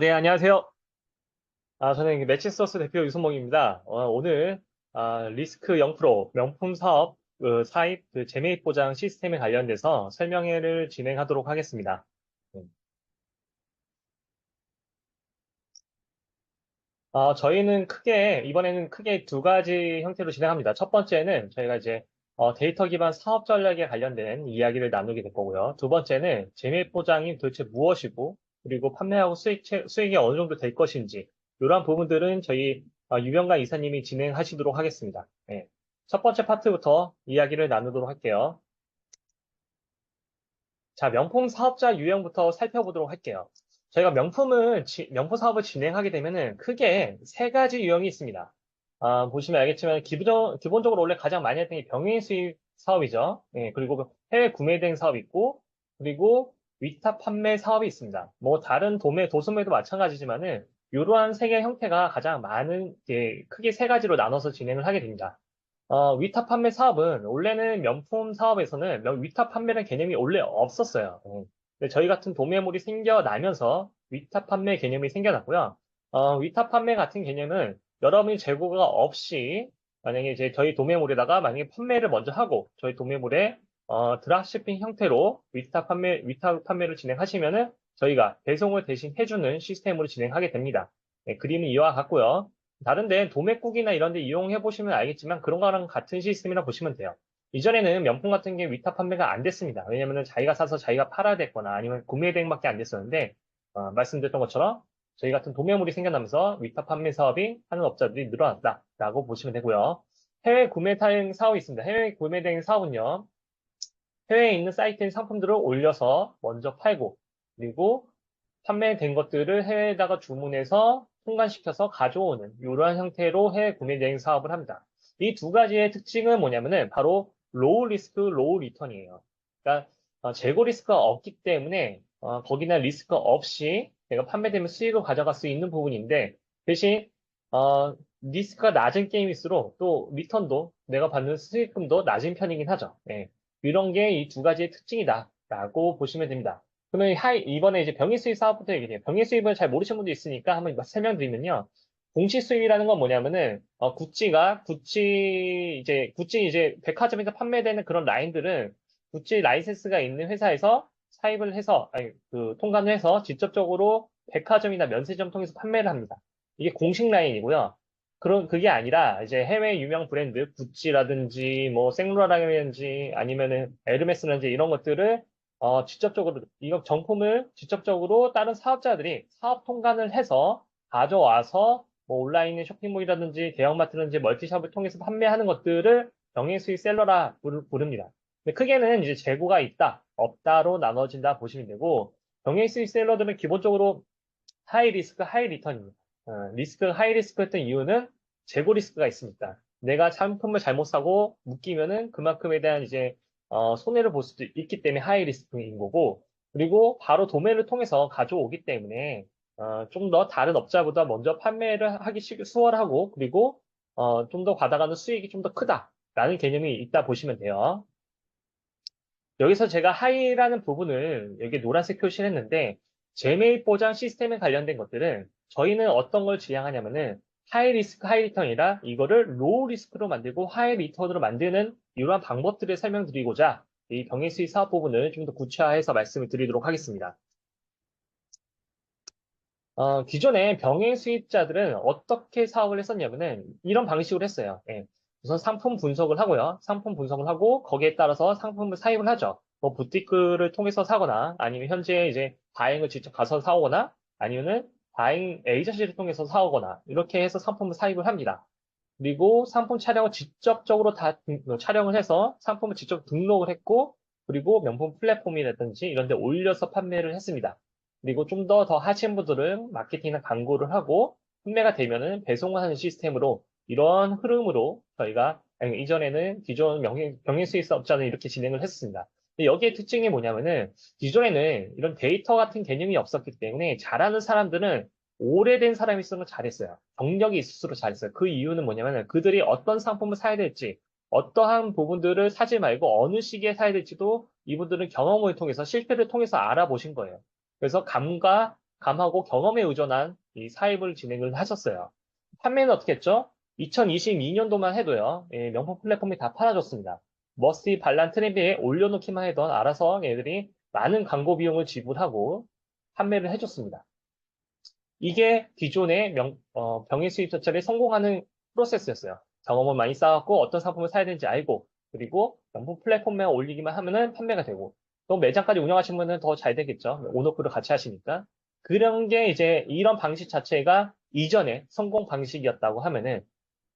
네, 안녕하세요. 저는 매치소스 대표 유승목입니다. 오늘 리스크 0% 명품 사업 사입 재매입 보장 시스템에 관련돼서 설명회를 진행하도록 하겠습니다. 음. 저희는 이번에는 크게 두 가지 형태로 진행합니다. 첫 번째는 저희가 이제 데이터 기반 사업 전략에 관련된 이야기를 나누게 될 거고요. 두 번째는 재매입 보장이 도대체 무엇이고, 그리고 판매하고 수익이 어느 정도 될 것인지, 이러한 부분들은 저희 유명가 이사님이 진행하시도록 하겠습니다. 네. 첫 번째 파트부터 이야기를 나누도록 할게요. 자, 명품 사업자 유형부터 살펴보도록 할게요. 저희가 명품 사업을 진행하게 되면은 크게 세 가지 유형이 있습니다. 보시면 알겠지만, 기본적으로 원래 가장 많이 했던 게 병행 수입 사업이죠. 예, 그리고 해외 구매 대행 사업이 있고, 그리고 위탁 판매 사업이 있습니다. 뭐, 다른 도소매도 마찬가지지만은, 이러한 세 개의 형태가 가장 많은, 크게 세 가지로 나눠서 진행을 하게 됩니다. 위탁 판매 사업은 원래는 명품 사업에서는 위탁 판매라는 개념이 원래 없었어요. 근데 저희 같은 도매물이 생겨나면서 위탁 판매 개념이 생겨났고요. 위탁 판매 같은 개념은 여러분이 재고가 없이 만약에 이제 저희 도매물에다가 만약에 판매를 먼저 하고 저희 도매물에 드랍시핑 형태로 위탁 판매를 진행하시면은 저희가 배송을 대신 해주는 시스템으로 진행하게 됩니다. 네, 그림은 이와 같고요. 다른 데 도매국이나 이런 데 이용해 보시면 알겠지만 그런 거랑 같은 시스템이라 보시면 돼요. 이전에는 명품 같은 게 위탁 판매가 안 됐습니다. 왜냐면은 자기가 사서 자기가 팔아야 됐거나 아니면 구매 대행밖에 안 됐었는데 말씀드렸던 것처럼 저희 같은 도매물이 생겨나면서 위탁 판매 사업이 하는 업자들이 늘어났다라고 보시면 되고요. 해외 구매 대행 사업이 있습니다. 해외 구매 대행 사업은요. 해외에 있는 사이트에 상품들을 올려서 먼저 팔고 그리고 판매된 것들을 해외에다가 주문해서 통관시켜서 가져오는 이러한 형태로 해외 구매 대행 사업을 합니다. 이 두 가지의 특징은 뭐냐면은 바로 로우 리스크, 로우 리턴이에요. 그러니까 재고 리스크가 없기 때문에 거기나 리스크 없이 내가 판매되면 수익을 가져갈 수 있는 부분인데 대신 리스크가 낮은 게임일수록 또 리턴도 내가 받는 수익금도 낮은 편이긴 하죠. 예. 이런 게 이 두 가지의 특징이다라고 보시면 됩니다. 그러면 이번에 이제 병의 수입 사업부터 얘기해요. 병의 수입을 잘 모르시는 분도 있으니까 한번 설명드리면요. 공시 수입이라는 건 뭐냐면은, 구찌 이제 백화점에서 판매되는 그런 라인들은 구찌 라이센스가 있는 회사에서 사입을 해서, 아니, 통관을 해서 직접적으로 백화점이나 면세점 통해서 판매를 합니다. 이게 공식 라인이고요. 그게 아니라 이제 해외 유명 브랜드, 구찌라든지 뭐 생로라라든지 아니면은 에르메스라든지 이런 것들을 직접적으로, 이거 정품을 직접적으로 다른 사업자들이 사업 통관을 해서 가져와서 뭐 온라인 쇼핑몰이라든지 대형마트라든지 멀티샵을 통해서 판매하는 것들을 경행 수익 셀러라 부릅니다. 근데 크게는 이제 재고가 있다, 없다로 나눠진다 보시면 되고, 경행 수익 셀러들은 기본적으로 하이 리스크, 하이 리턴입니다. 하이 리스크였던 이유는 재고 리스크가 있으니까. 내가 상품을 잘못 사고 묶이면은 그만큼에 대한 이제 손해를 볼 수도 있기 때문에 하이 리스크인 거고, 그리고 바로 도매를 통해서 가져오기 때문에 좀 더 다른 업자보다 먼저 판매를 하기 수월하고, 그리고 좀 더 받아가는 수익이 좀 더 크다라는 개념이 있다 보시면 돼요. 여기서 제가 하이라는 부분을 여기 노란색 표시를 했는데, 제메일 보장 시스템에 관련된 것들은 저희는 어떤 걸 지향하냐면은 하이 리스크, 하이 리턴이라 이거를 로우 리스크로 만들고 하이 리턴으로 만드는 이러한 방법들을 설명드리고자 이 병행 수익 사업 부분을 좀 더 구체화해서 말씀을 드리도록 하겠습니다. 기존에 병행 수입자들은 어떻게 사업을 했었냐면은 이런 방식으로 했어요. 예. 우선 상품 분석을 하고요. 상품 분석을 하고 거기에 따라서 상품을 사입을 하죠. 뭐 부티크를 통해서 사거나 아니면 현재 이제 다행을 직접 가서 사오거나 아니면은 다행 에이전시를 통해서 사오거나 이렇게 해서 상품을 사입을 합니다. 그리고 상품 촬영을 직접적으로 촬영을 해서 상품을 직접 등록을 했고, 그리고 명품 플랫폼이라든지 이런 데 올려서 판매를 했습니다. 그리고 좀 더 하신 분들은 마케팅이나 광고를 하고, 판매가 되면은 배송을 하는 시스템으로, 이런 흐름으로 저희가, 아니, 이전에는 기존 병행수익 업자는 이렇게 진행을 했습니다. 근데 여기에 특징이 뭐냐면은, 기존에는 이런 데이터 같은 개념이 없었기 때문에 잘하는 사람들은 오래된 사람이 쓰면 잘했어요. 경력이 있을수록 잘했어요. 그 이유는 뭐냐면 그들이 어떤 상품을 사야 될지, 어떠한 부분들을 사지 말고 어느 시기에 사야 될지도 이분들은 경험을 통해서 실패를 통해서 알아보신 거예요. 그래서 감과 감하고 경험에 의존한 이 사입을 진행을 하셨어요. 판매는 어떻게 했죠? 2022년도만 해도요, 명품 플랫폼이 다 팔아줬습니다. 머스티 반란 트렌드에 올려놓기만 해도 알아서 얘들이 많은 광고 비용을 지불하고 판매를 해줬습니다. 이게 기존의 병의 수입 자체를 성공하는 프로세스였어요. 경험을 많이 쌓았고 어떤 상품을 사야 되는지 알고 그리고 명품 플랫폼에 올리기만 하면은 판매가 되고 또 매장까지 운영하시면은 더 잘 되겠죠. 온오프를 같이 하시니까. 그런 게 이제 이런 방식 자체가 이전에 성공 방식이었다고 하면은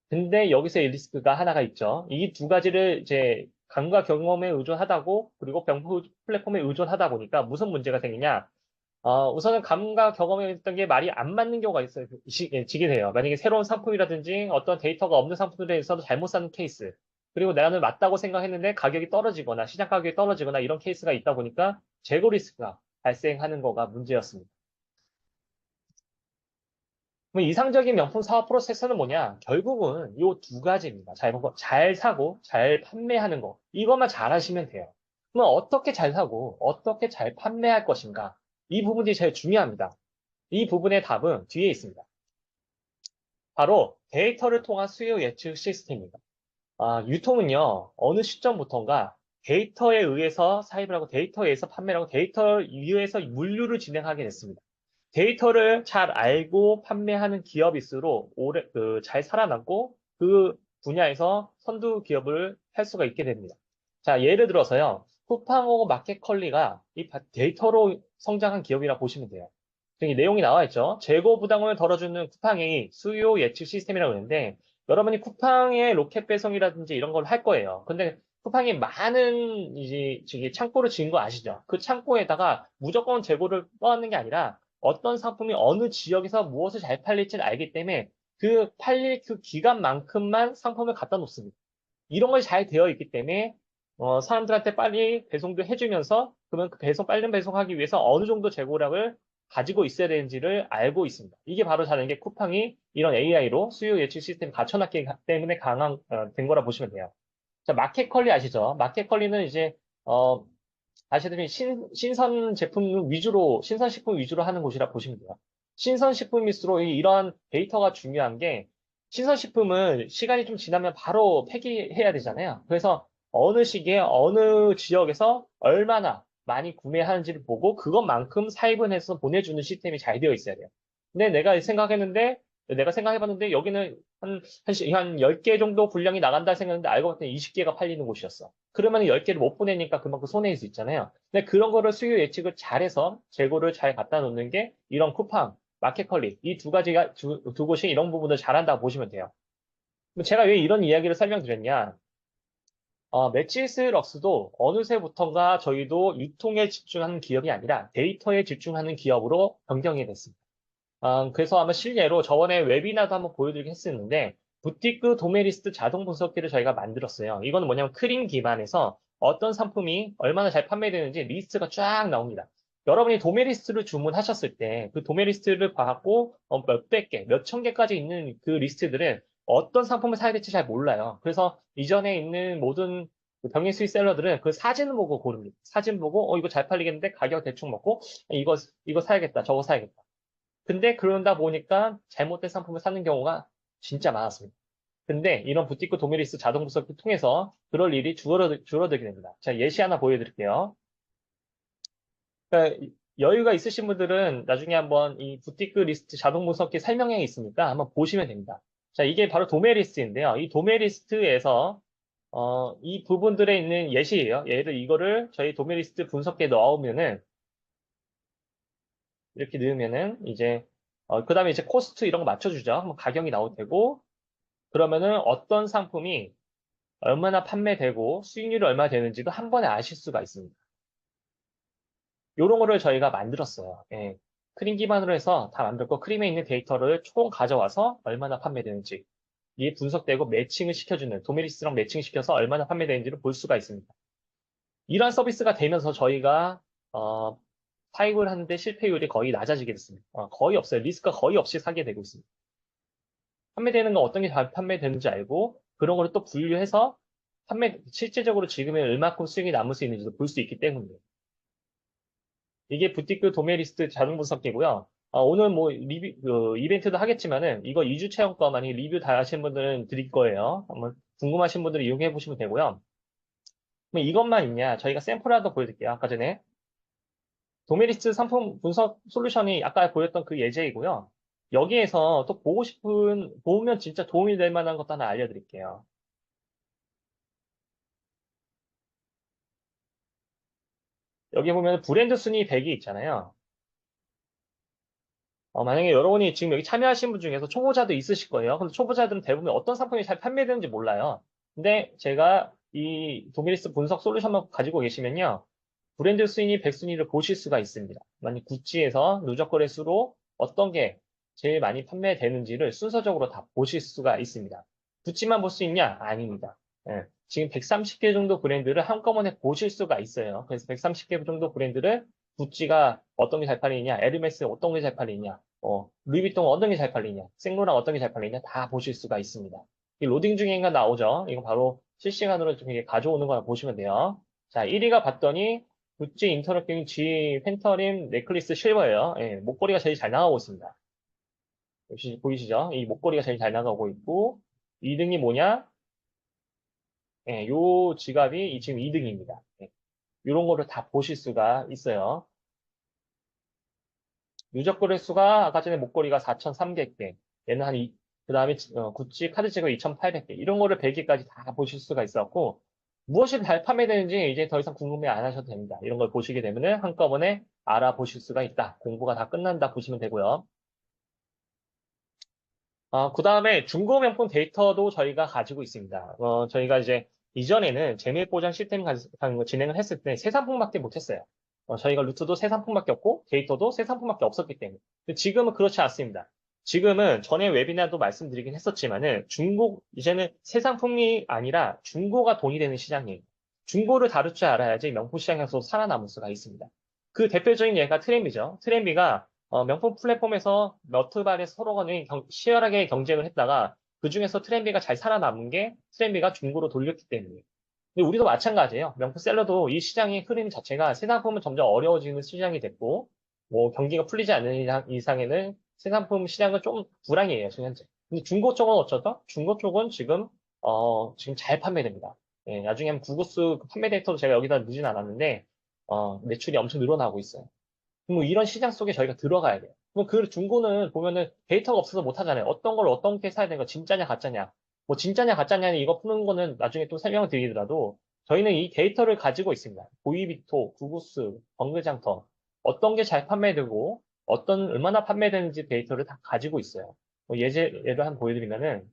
근데 여기서 이 리스크가 하나가 있죠. 이 두 가지를 이제 감과 경험에 의존하다고 그리고 명품 플랫폼에 의존하다 보니까 무슨 문제가 생기냐? 우선은 감과 경험에 있던 게 말이 안 맞는 경우가 있어요. 지게 돼요. 만약에 새로운 상품이라든지 어떤 데이터가 없는 상품들에 대해서도 잘못 사는 케이스. 그리고 나는 맞다고 생각했는데 가격이 떨어지거나 시장 가격이 떨어지거나 이런 케이스가 있다 보니까 재고 리스크가 발생하는 거가 문제였습니다. 그럼 이상적인 명품 사업 프로세스는 뭐냐? 결국은 이 두 가지입니다. 잘 사고 잘 판매하는 거. 이것만 잘 하시면 돼요. 그럼 어떻게 잘 사고 어떻게 잘 판매할 것인가? 이 부분이 제일 중요합니다. 이 부분의 답은 뒤에 있습니다. 바로 데이터를 통한 수요 예측 시스템입니다. 유통은요, 어느 시점부터인가 데이터에 의해서 사입을 하고 데이터에 의해서 판매를 하고 데이터에 의해서 물류를 진행하게 됐습니다. 데이터를 잘 알고 판매하는 기업일수록 잘 살아남고 그 분야에서 선두 기업을 할 수가 있게 됩니다. 자, 예를 들어서요, 쿠팡하고 마켓컬리가 이 데이터로 성장한 기업이라 보시면 돼요. 여기 내용이 나와 있죠. 재고 부담을 덜어주는 쿠팡이 수요 예측 시스템이라고 하는데 여러분이 쿠팡의 로켓 배송이라든지 이런 걸 할 거예요. 근데 쿠팡이 많은 이제 저기 창고를 지은 거 아시죠? 그 창고에다가 무조건 재고를 떠안는 게 아니라 어떤 상품이 어느 지역에서 무엇을 잘 팔릴지를 알기 때문에 그 팔릴 그 기간만큼만 상품을 갖다 놓습니다. 이런 것이 잘 되어 있기 때문에 사람들한테 빨리 배송도 해주면서 그러면 그 빨리 배송하기 위해서 어느 정도 재고량을 가지고 있어야 되는지를 알고 있습니다. 이게 바로 자는 게 쿠팡이 이런 AI로 수요 예측 시스템 갖춰놨기 때문에 된 거라 보시면 돼요. 자, 마켓컬리 아시죠? 마켓컬리는 이제 아시다시피 신선 제품 위주로, 신선식품 위주로 하는 곳이라 보시면 돼요. 신선식품일수록 이런 데이터가 중요한 게, 신선식품은 시간이 좀 지나면 바로 폐기해야 되잖아요. 그래서 어느 시기에 어느 지역에서 얼마나 많이 구매하는지를 보고 그것만큼 사입을 해서 보내주는 시스템이 잘 되어 있어야 돼요. 근데 내가 생각해봤는데 여기는 한 10개 정도 분량이 나간다 생각했는데 알고 봤더니 20개가 팔리는 곳이었어. 그러면 10개를 못 보내니까 그만큼 손해일 수 있잖아요. 근데 그런 거를 수요 예측을 잘해서 재고를 잘 갖다 놓는 게 이런 쿠팡, 마켓컬리 이 두 가지가 두 곳이 이런 부분을 잘한다고 보시면 돼요. 그럼 제가 왜 이런 이야기를 설명드렸냐? 매치스럭스도 어느새부턴가 저희도 유통에 집중하는 기업이 아니라 데이터에 집중하는 기업으로 변경이 됐습니다. 그래서 아마 실례로 저번에 웨비나도 한번 보여드리긴 했었는데, 부티크 도메리스트 자동 분석기를 저희가 만들었어요. 이거는 뭐냐면 크림 기반에서 어떤 상품이 얼마나 잘 판매되는지 리스트가 쫙 나옵니다. 여러분이 도메리스트를 주문하셨을 때 그 도메리스트를 받고 몇백 개, 몇천 개까지 있는 그 리스트들은 어떤 상품을 사야 될지 잘 몰라요. 그래서 이전에 있는 모든 그 병행 수입 셀러들은 그 사진을 보고 고릅니다. 사진 보고 이거 잘 팔리겠는데 가격 대충 먹고 이거 사야겠다, 저거 사야겠다. 근데 그러다 보니까 잘못된 상품을 사는 경우가 진짜 많았습니다. 근데 이런 부티크 도메리스 자동 분석을 통해서 그럴 일이 줄어들게 됩니다. 자, 예시 하나 보여드릴게요. 그러니까 여유가 있으신 분들은 나중에 한번 이 부티크 리스트 자동 분석기 설명량이 있으니까 한번 보시면 됩니다. 자, 이게 바로 도메리스트인데요. 이 도메리스트에서 이 부분들에 있는 예시예요. 예를 이거를 저희 도메리스트 분석기에 넣으면은 이렇게 넣으면은 이제 그 다음에 이제 코스트 이런 거 맞춰주죠. 한번 가격이 나올 테고 그러면은 어떤 상품이 얼마나 판매되고 수익률이 얼마나 되는지도 한 번에 아실 수가 있습니다. 요런 거를 저희가 만들었어요. 예. 크림 기반으로 해서 다 만들고 크림에 있는 데이터를 총 가져와서 얼마나 판매되는지 이게 분석되고 매칭을 시켜주는 도메리스랑 매칭시켜서 얼마나 판매되는지를 볼 수가 있습니다. 이러한 서비스가 되면서 저희가 사입을 하는데 실패율이 거의 낮아지게 됐습니다. 거의 없어요. 리스크가 거의 없이 사게 되고 있습니다. 판매되는 거 어떤 게 잘 판매되는지 알고 그런 거를 또 분류해서 실제적으로 지금에 얼마큼 수익이 남을 수 있는지도 볼 수 있기 때문에 이게 부티크 도메리스트 자동 분석기고요. 오늘 뭐 이벤트도 하겠지만은 이거 2주 체험권 만약 리뷰 다 하신 분들은 드릴 거예요. 한번 궁금하신 분들은 이용해 보시면 되고요. 그럼 이것만 있냐? 저희가 샘플이라도 보여드릴게요. 아까 전에 도메리스 상품 분석 솔루션이 아까 보였던 그 예제이고요. 여기에서 또 보면 진짜 도움이 될 만한 것도 하나 알려드릴게요. 여기 보면 브랜드 순위 100이 있잖아요. 만약에 여러분이 지금 여기 참여하신 분 중에서 초보자도 있으실 거예요. 근데 초보자들은 대부분 어떤 상품이 잘 판매되는지 몰라요. 근데 제가 이 도미리스 분석 솔루션만 가지고 계시면요. 브랜드 순위, 100순위를 보실 수가 있습니다. 만약 구찌에서 누적 거래수로 어떤 게 제일 많이 판매되는지를 순서적으로 다 보실 수가 있습니다. 구찌만 볼 수 있냐? 아닙니다. 예, 지금 130개 정도 브랜드를 한꺼번에 보실 수가 있어요. 그래서 130개 정도 브랜드를 구찌가 어떤 게 잘 팔리냐, 에르메스 어떤 게 잘 팔리냐, 루이비통 어떤 게 잘 팔리냐, 생로랑 어떤 게 잘 팔리냐 다 보실 수가 있습니다. 이 로딩 중인가 나오죠? 이거 바로 실시간으로 좀 이렇게 가져오는 거라 보시면 돼요. 자, 1위가 봤더니 구찌 인터로킹 G 펜터림 넥클리스 실버예요. 예, 목걸이가 제일 잘 나가고 있습니다. 역시 보이시죠? 이 목걸이가 제일 잘 나가고 있고 2등이 뭐냐? 예, 요 지갑이 지금 2등입니다. 예, 이런 거를 다 보실 수가 있어요. 누적 거래수가 아까 전에 목걸이가 4,300개, 얘는 그 다음에 구찌 카드 지갑 2,800개, 이런 거를 100개까지 다 보실 수가 있었고, 무엇이 잘 판매되는지 이제 더 이상 궁금해 안 하셔도 됩니다. 이런 걸 보시게 되면은 한꺼번에 알아보실 수가 있다. 공부가 다 끝난다 보시면 되고요. 그 다음에 중고 명품 데이터도 저희가 가지고 있습니다. 저희가 이제 이전에는 재밀 보장 시스템 진행을 했을 때 새 상품밖에 못했어요. 저희가 루트도 새 상품밖에 없고 데이터도 새 상품밖에 없었기 때문에. 근데 지금은 그렇지 않습니다. 지금은 전에 웨비나도 말씀드리긴 했었지만은 이제는 새 상품이 아니라 중고가 돈이 되는 시장이에요. 중고를 다룰 줄 알아야지 명품 시장에서 살아남을 수가 있습니다. 그 대표적인 예가 트렌비죠. 트렌비가 명품 플랫폼에서 몇 발에서 서로 간에 치열하게 경쟁을 했다가 그중에서 트렌비가 잘 살아남은 게 트렌비가 중고로 돌렸기 때문이에요. 근데 우리도 마찬가지예요. 명품 셀러도 이 시장의 흐름 자체가 새 상품은 점점 어려워지는 시장이 됐고 뭐 경기가 풀리지 않는 이상에는 새 상품 시장은 좀 불황이에요, 지금 현재. 근데 중고 쪽은 어쩌죠? 중고 쪽은 지금 잘 판매됩니다. 예, 나중에 한번 구고스 판매 데이터도 제가 여기다 넣진 않았는데 매출이 엄청 늘어나고 있어요. 뭐 이런 시장 속에 저희가 들어가야 돼요. 그럼 그 중고는 보면은 데이터가 없어서 못 하잖아요. 어떤 걸 어떤 게 사야 되는 거 진짜냐 가짜냐. 뭐 진짜냐 가짜냐는 이거 푸는 거는 나중에 또 설명을 드리더라도 저희는 이 데이터를 가지고 있습니다. 보이비토, 구구스, 번개장터 어떤 게 잘 판매되고 얼마나 판매되는지 데이터를 다 가지고 있어요. 뭐 예를 한번 보여드리면은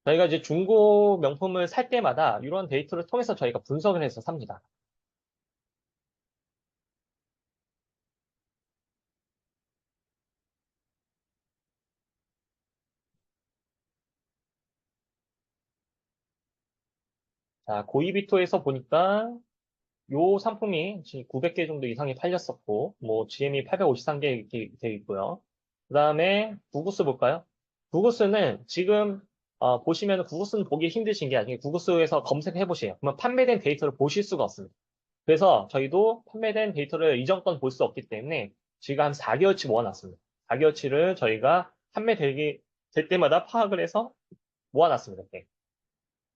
저희가 이제 중고 명품을 살 때마다 이런 데이터를 통해서 저희가 분석을 해서 삽니다. 자, 고이비토에서 보니까 요 상품이 지금 900개 정도 이상이 팔렸었고, 뭐, GM이 853개 이렇게 되어 있고요. 그 다음에 구구스 볼까요? 구구스는 지금, 보시면 구구스는 보기 힘드신 게 아니고 구구스에서 검색해 보세요. 그러면 판매된 데이터를 보실 수가 없습니다. 그래서 저희도 판매된 데이터를 이전 건 볼 수 없기 때문에 저희가 한 4개월치 모아놨습니다. 4개월치를 저희가 될 때마다 파악을 해서 모아놨습니다. 이렇게.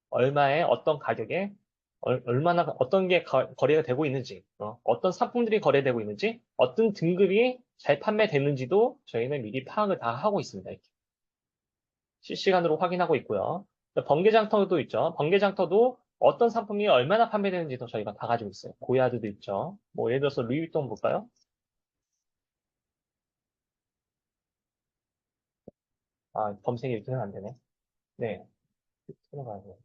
얼마에 어떤 가격에 얼마나 어떤 게 거래가 되고 있는지, 떤 상품들이 거래되고 있는지, 어떤 등급이 잘 판매되는지도 저희는 미리 파악을 다 하고 있습니다. 이렇게. 실시간으로 확인하고 있고요. 번개장터도 있죠. 번개장터도 어떤 상품이 얼마나 판매되는지도 저희가 다 가지고 있어요. 고야드도 있죠. 뭐 예를 들어서 루이비통 볼까요? 검색이 이렇게는 안 되네. 네, 들어가야 돼요.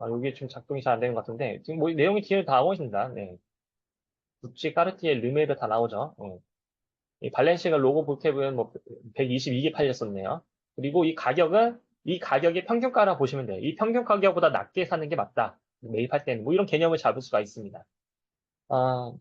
여기 지금 작동이 잘 안 되는 것 같은데 지금 뭐 내용이 뒤에 다 나오고 있습니다. 네. 구찌, 까르티에, 르메르 다 나오죠. 이 발렌시아가 로고 볼캡은 뭐 122개 팔렸었네요. 그리고 이 가격은 이 가격의 평균가라 보시면 돼요. 이 평균 가격보다 낮게 사는 게 맞다. 매입할 때는 뭐 이런 개념을 잡을 수가 있습니다. 아,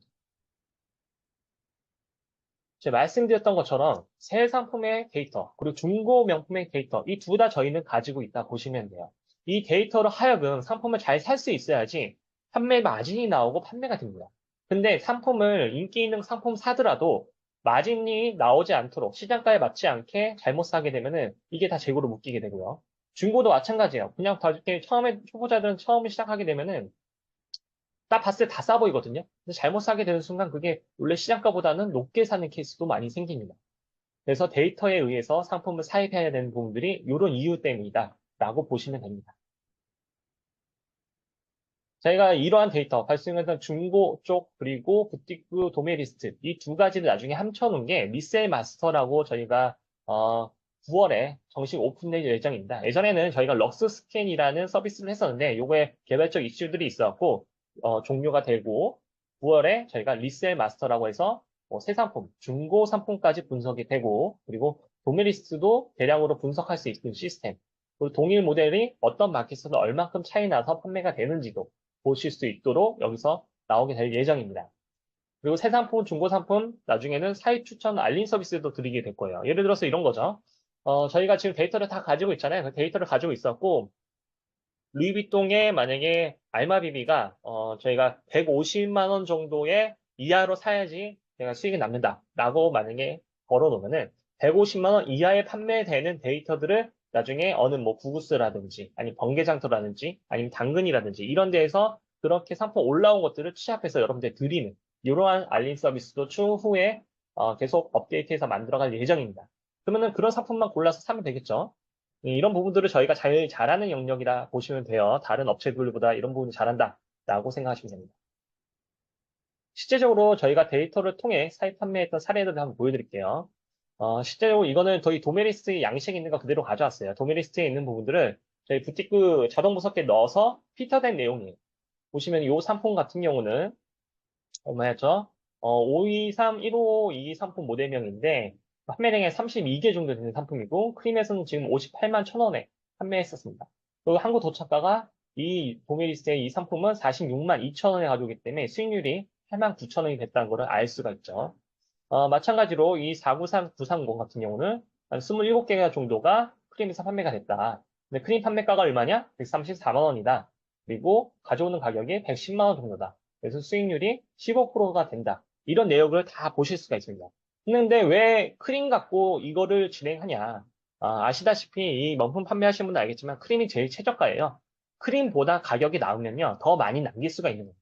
제가 말씀드렸던 것처럼 새 상품의 데이터, 그리고 중고 명품의 데이터, 이 둘 다 저희는 가지고 있다 보시면 돼요. 이 데이터로 하여금 상품을 잘 살 수 있어야지 판매 마진이 나오고 판매가 됩니다. 근데 상품을, 인기 있는 상품 사더라도 마진이 나오지 않도록 시장가에 맞지 않게 잘못 사게 되면은 이게 다 재고로 묶이게 되고요. 중고도 마찬가지예요. 그냥 다 이렇게 처음에, 초보자들은 처음 시작하게 되면은 딱 봤을 때 다 싸 보이거든요. 근데 잘못 사게 되는 순간 그게 원래 시장가보다는 높게 사는 케이스도 많이 생깁니다. 그래서 데이터에 의해서 상품을 사입해야 되는 부분들이 이런 이유 때문이다 라고 보시면 됩니다. 저희가 이러한 데이터, 발생했던 중고 쪽, 그리고 부티크 도메리스트, 이 두 가지를 나중에 합쳐놓은 게 리셀 마스터라고 저희가, 9월에 정식 오픈될 예정입니다. 예전에는 저희가 럭스 스캔이라는 서비스를 했었는데, 요거에 개발적 이슈들이 있었고, 종료가 되고, 9월에 저희가 리셀 마스터라고 해서, 새 상품, 중고 상품까지 분석이 되고, 그리고 도메리스트도 대량으로 분석할 수 있는 시스템, 그리고 동일 모델이 어떤 마켓에서 얼마큼 차이 나서 판매가 되는지도 보실 수 있도록 여기서 나오게 될 예정입니다. 그리고 새 상품, 중고 상품, 나중에는 사입 추천 알림 서비스도 드리게 될 거예요. 예를 들어서 이런 거죠. 저희가 지금 데이터를 다 가지고 있잖아요. 그 데이터를 가지고 있었고, 루이비통의 만약에 알마비비가, 저희가 150만 원 정도의 이하로 사야지 내가 수익이 남는다라고 만약에 걸어놓으면은 150만 원 이하에 판매되는 데이터들을 나중에 어느 뭐 구구스라든지 아니면 번개장터라든지 아니면 당근이라든지 이런 데에서 그렇게 상품 올라온 것들을 취합해서 여러분들 드리는 이러한 알림 서비스도 추후에 계속 업데이트해서 만들어갈 예정입니다. 그러면은 그런 상품만 골라서 사면 되겠죠. 이런 부분들을 저희가 제일 잘하는 영역이라 보시면 돼요. 다른 업체들보다 이런 부분이 잘한다라고 생각하시면 됩니다. 실제적으로 저희가 데이터를 통해 사입 판매했던 사례들을 한번 보여드릴게요. 실제로 이거는 저희 도메리스트의 양식에 있는 거 그대로 가져왔어요. 도메리스트에 있는 부분들을 저희 부티크 자동 분석기에 넣어서 필터된 내용이에요. 보시면 이 상품 같은 경우는 얼마였죠? 523, 152 상품 모델명인데 판매량이 32개 정도 되는 상품이고 크림에서는 지금 58만 1,000원에 판매했었습니다. 그리고 한국 도착가가 이 도메리스의 이 상품은 46만 2천원에 가져오기 때문에 수익률이 8만 9천원이 됐다는 것을 알 수가 있죠. 마찬가지로 이 493, 930 같은 경우는 한 27개가 정도가 크림에서 판매가 됐다. 근데 크림 판매가가 얼마냐? 134만 원이다. 그리고 가져오는 가격이 110만 원 정도다. 그래서 수익률이 15%가 된다. 이런 내역을 다 보실 수가 있습니다. 근데 왜 크림 갖고 이거를 진행하냐? 아시다시피 이 명품 판매하시는 분은 알겠지만 크림이 제일 최저가예요. 크림보다 가격이 나오면요. 더 많이 남길 수가 있는 거예요.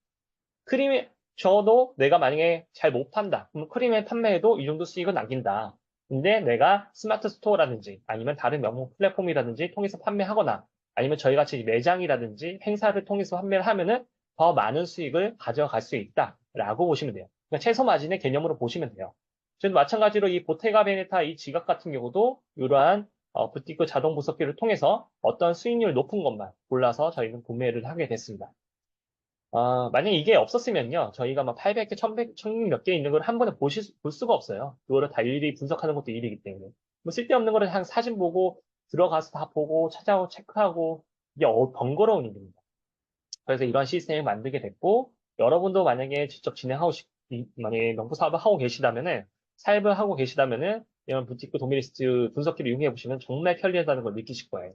크림이 저도 내가 만약에 잘 못 판다. 그럼 크림의 판매에도 이 정도 수익을 남긴다. 근데 내가 스마트 스토어라든지 아니면 다른 명품 플랫폼이라든지 통해서 판매하거나 아니면 저희 같이 매장이라든지 행사를 통해서 판매를 하면은 더 많은 수익을 가져갈 수 있다라고 보시면 돼요. 그러니까 최소 마진의 개념으로 보시면 돼요. 저도 마찬가지로 이 보테가 베네타 이 지갑 같은 경우도 이러한 부티크 자동 보석기를 통해서 어떤 수익률 높은 것만 골라서 저희는 구매를 하게 됐습니다. 만약에 이게 없었으면요. 저희가 막 800개, 1100, 1000 몇 개 있는 걸 한 번에 볼 수가 없어요. 그거를 다 일일이 분석하는 것도 일이기 때문에. 뭐 쓸데없는 거를 한 사진 보고, 들어가서 다 보고, 찾아오고, 체크하고, 이게 번거로운 일입니다. 그래서 이런 시스템을 만들게 됐고, 여러분도 만약에 직접 만약에 명부 사업을 하고 계시다면은, 사업을 하고 계시다면은, 이런 부티크 도메리스트 분석기를 이용해 보시면 정말 편리하다는 걸 느끼실 거예요.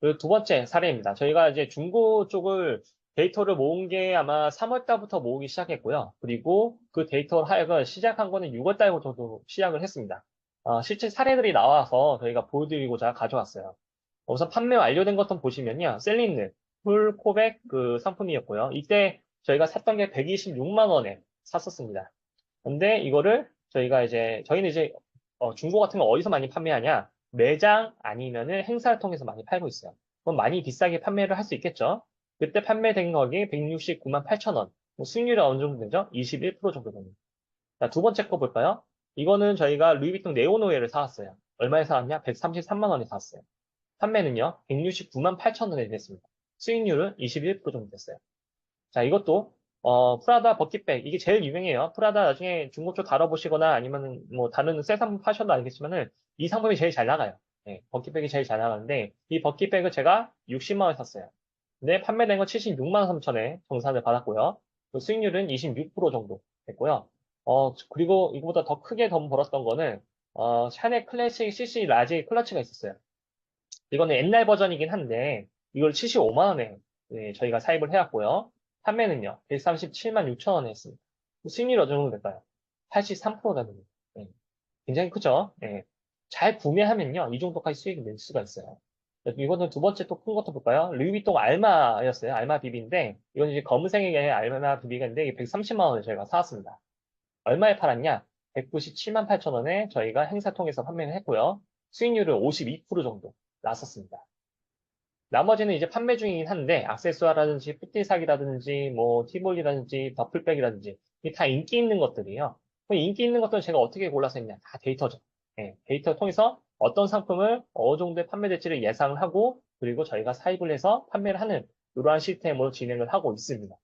그리고 두 번째 사례입니다. 저희가 이제 중고 쪽을 데이터를 모은 게 아마 3월 달부터 모으기 시작했고요. 그리고 그 데이터 하역을 시작한 거는 6월 달부터도 시작을 했습니다. 실제 사례들이 나와서 저희가 보여드리고자 가져왔어요. 우선 판매 완료된 것 좀 보시면요. 셀린느, 풀코백 그 상품이었고요. 이때 저희가 샀던 게 126만 원에 샀었습니다. 근데 이거를 저희는 이제 중고 같은 거 어디서 많이 판매하냐? 매장 아니면은 행사를 통해서 많이 팔고 있어요. 그럼 많이 비싸게 판매를 할 수 있겠죠? 그때 판매된 가격이 169만 8천 원. 뭐 수익률이 어느 정도 되죠? 21% 정도 됩니다. 자, 두 번째 거 볼까요? 이거는 저희가 루이비통 네오노웨를 사왔어요. 얼마에 사왔냐? 133만 원에 사왔어요. 판매는요, 169만 8천 원에 됐습니다. 수익률은 21% 정도 됐어요. 자, 이것도, 프라다 버킷백. 이게 제일 유명해요. 프라다 나중에 중고초 다뤄보시거나 아니면 뭐 다른 새 상품 파셔도 알겠지만은 이 상품이 제일 잘 나가요. 네, 버킷백이 제일 잘 나가는데 이 버킷백을 제가 60만 원에 샀어요. 네, 판매된 건 76만 3천에 정산을 받았고요. 그 수익률은 26% 정도 됐고요. 그리고 이거보다 더 크게 돈 벌었던 거는, 샤넬 클래식 CC 라지 클러치가 있었어요. 이거는 옛날 버전이긴 한데, 이걸 75만 원에 저희가 사입을 해왔고요. 판매는요, 137만 6천 원에 했습니다. 수익률이 어느 정도 될까요? 83%라는 거. 굉장히 크죠? 예. 잘 구매하면요, 이 정도까지 수익이 낼 수가 있어요. 이거는 두 번째 또 큰 것도 볼까요? 루이비통 알마였어요. 알마 비비인데, 이건 이제 검은색의 알마 비비인데, 이게 130만 원에 저희가 사왔습니다. 얼마에 팔았냐? 197만 8천 원에 저희가 행사 통해서 판매를 했고요. 수익률은 52% 정도 났었습니다. 나머지는 이제 판매 중이긴 한데, 액세스와라든지, 푸띠삭이라든지, 뭐, 티볼이라든지, 더플백이라든지, 이게 다 인기 있는 것들이에요. 그럼 인기 있는 것들은 제가 어떻게 골라서 했냐? 다 데이터죠. 예, 데이터 통해서 어떤 상품을 어느 정도의 판매될지를 예상을 하고, 그리고 저희가 사입을 해서 판매를 하는, 이러한 시스템으로 진행을 하고 있습니다.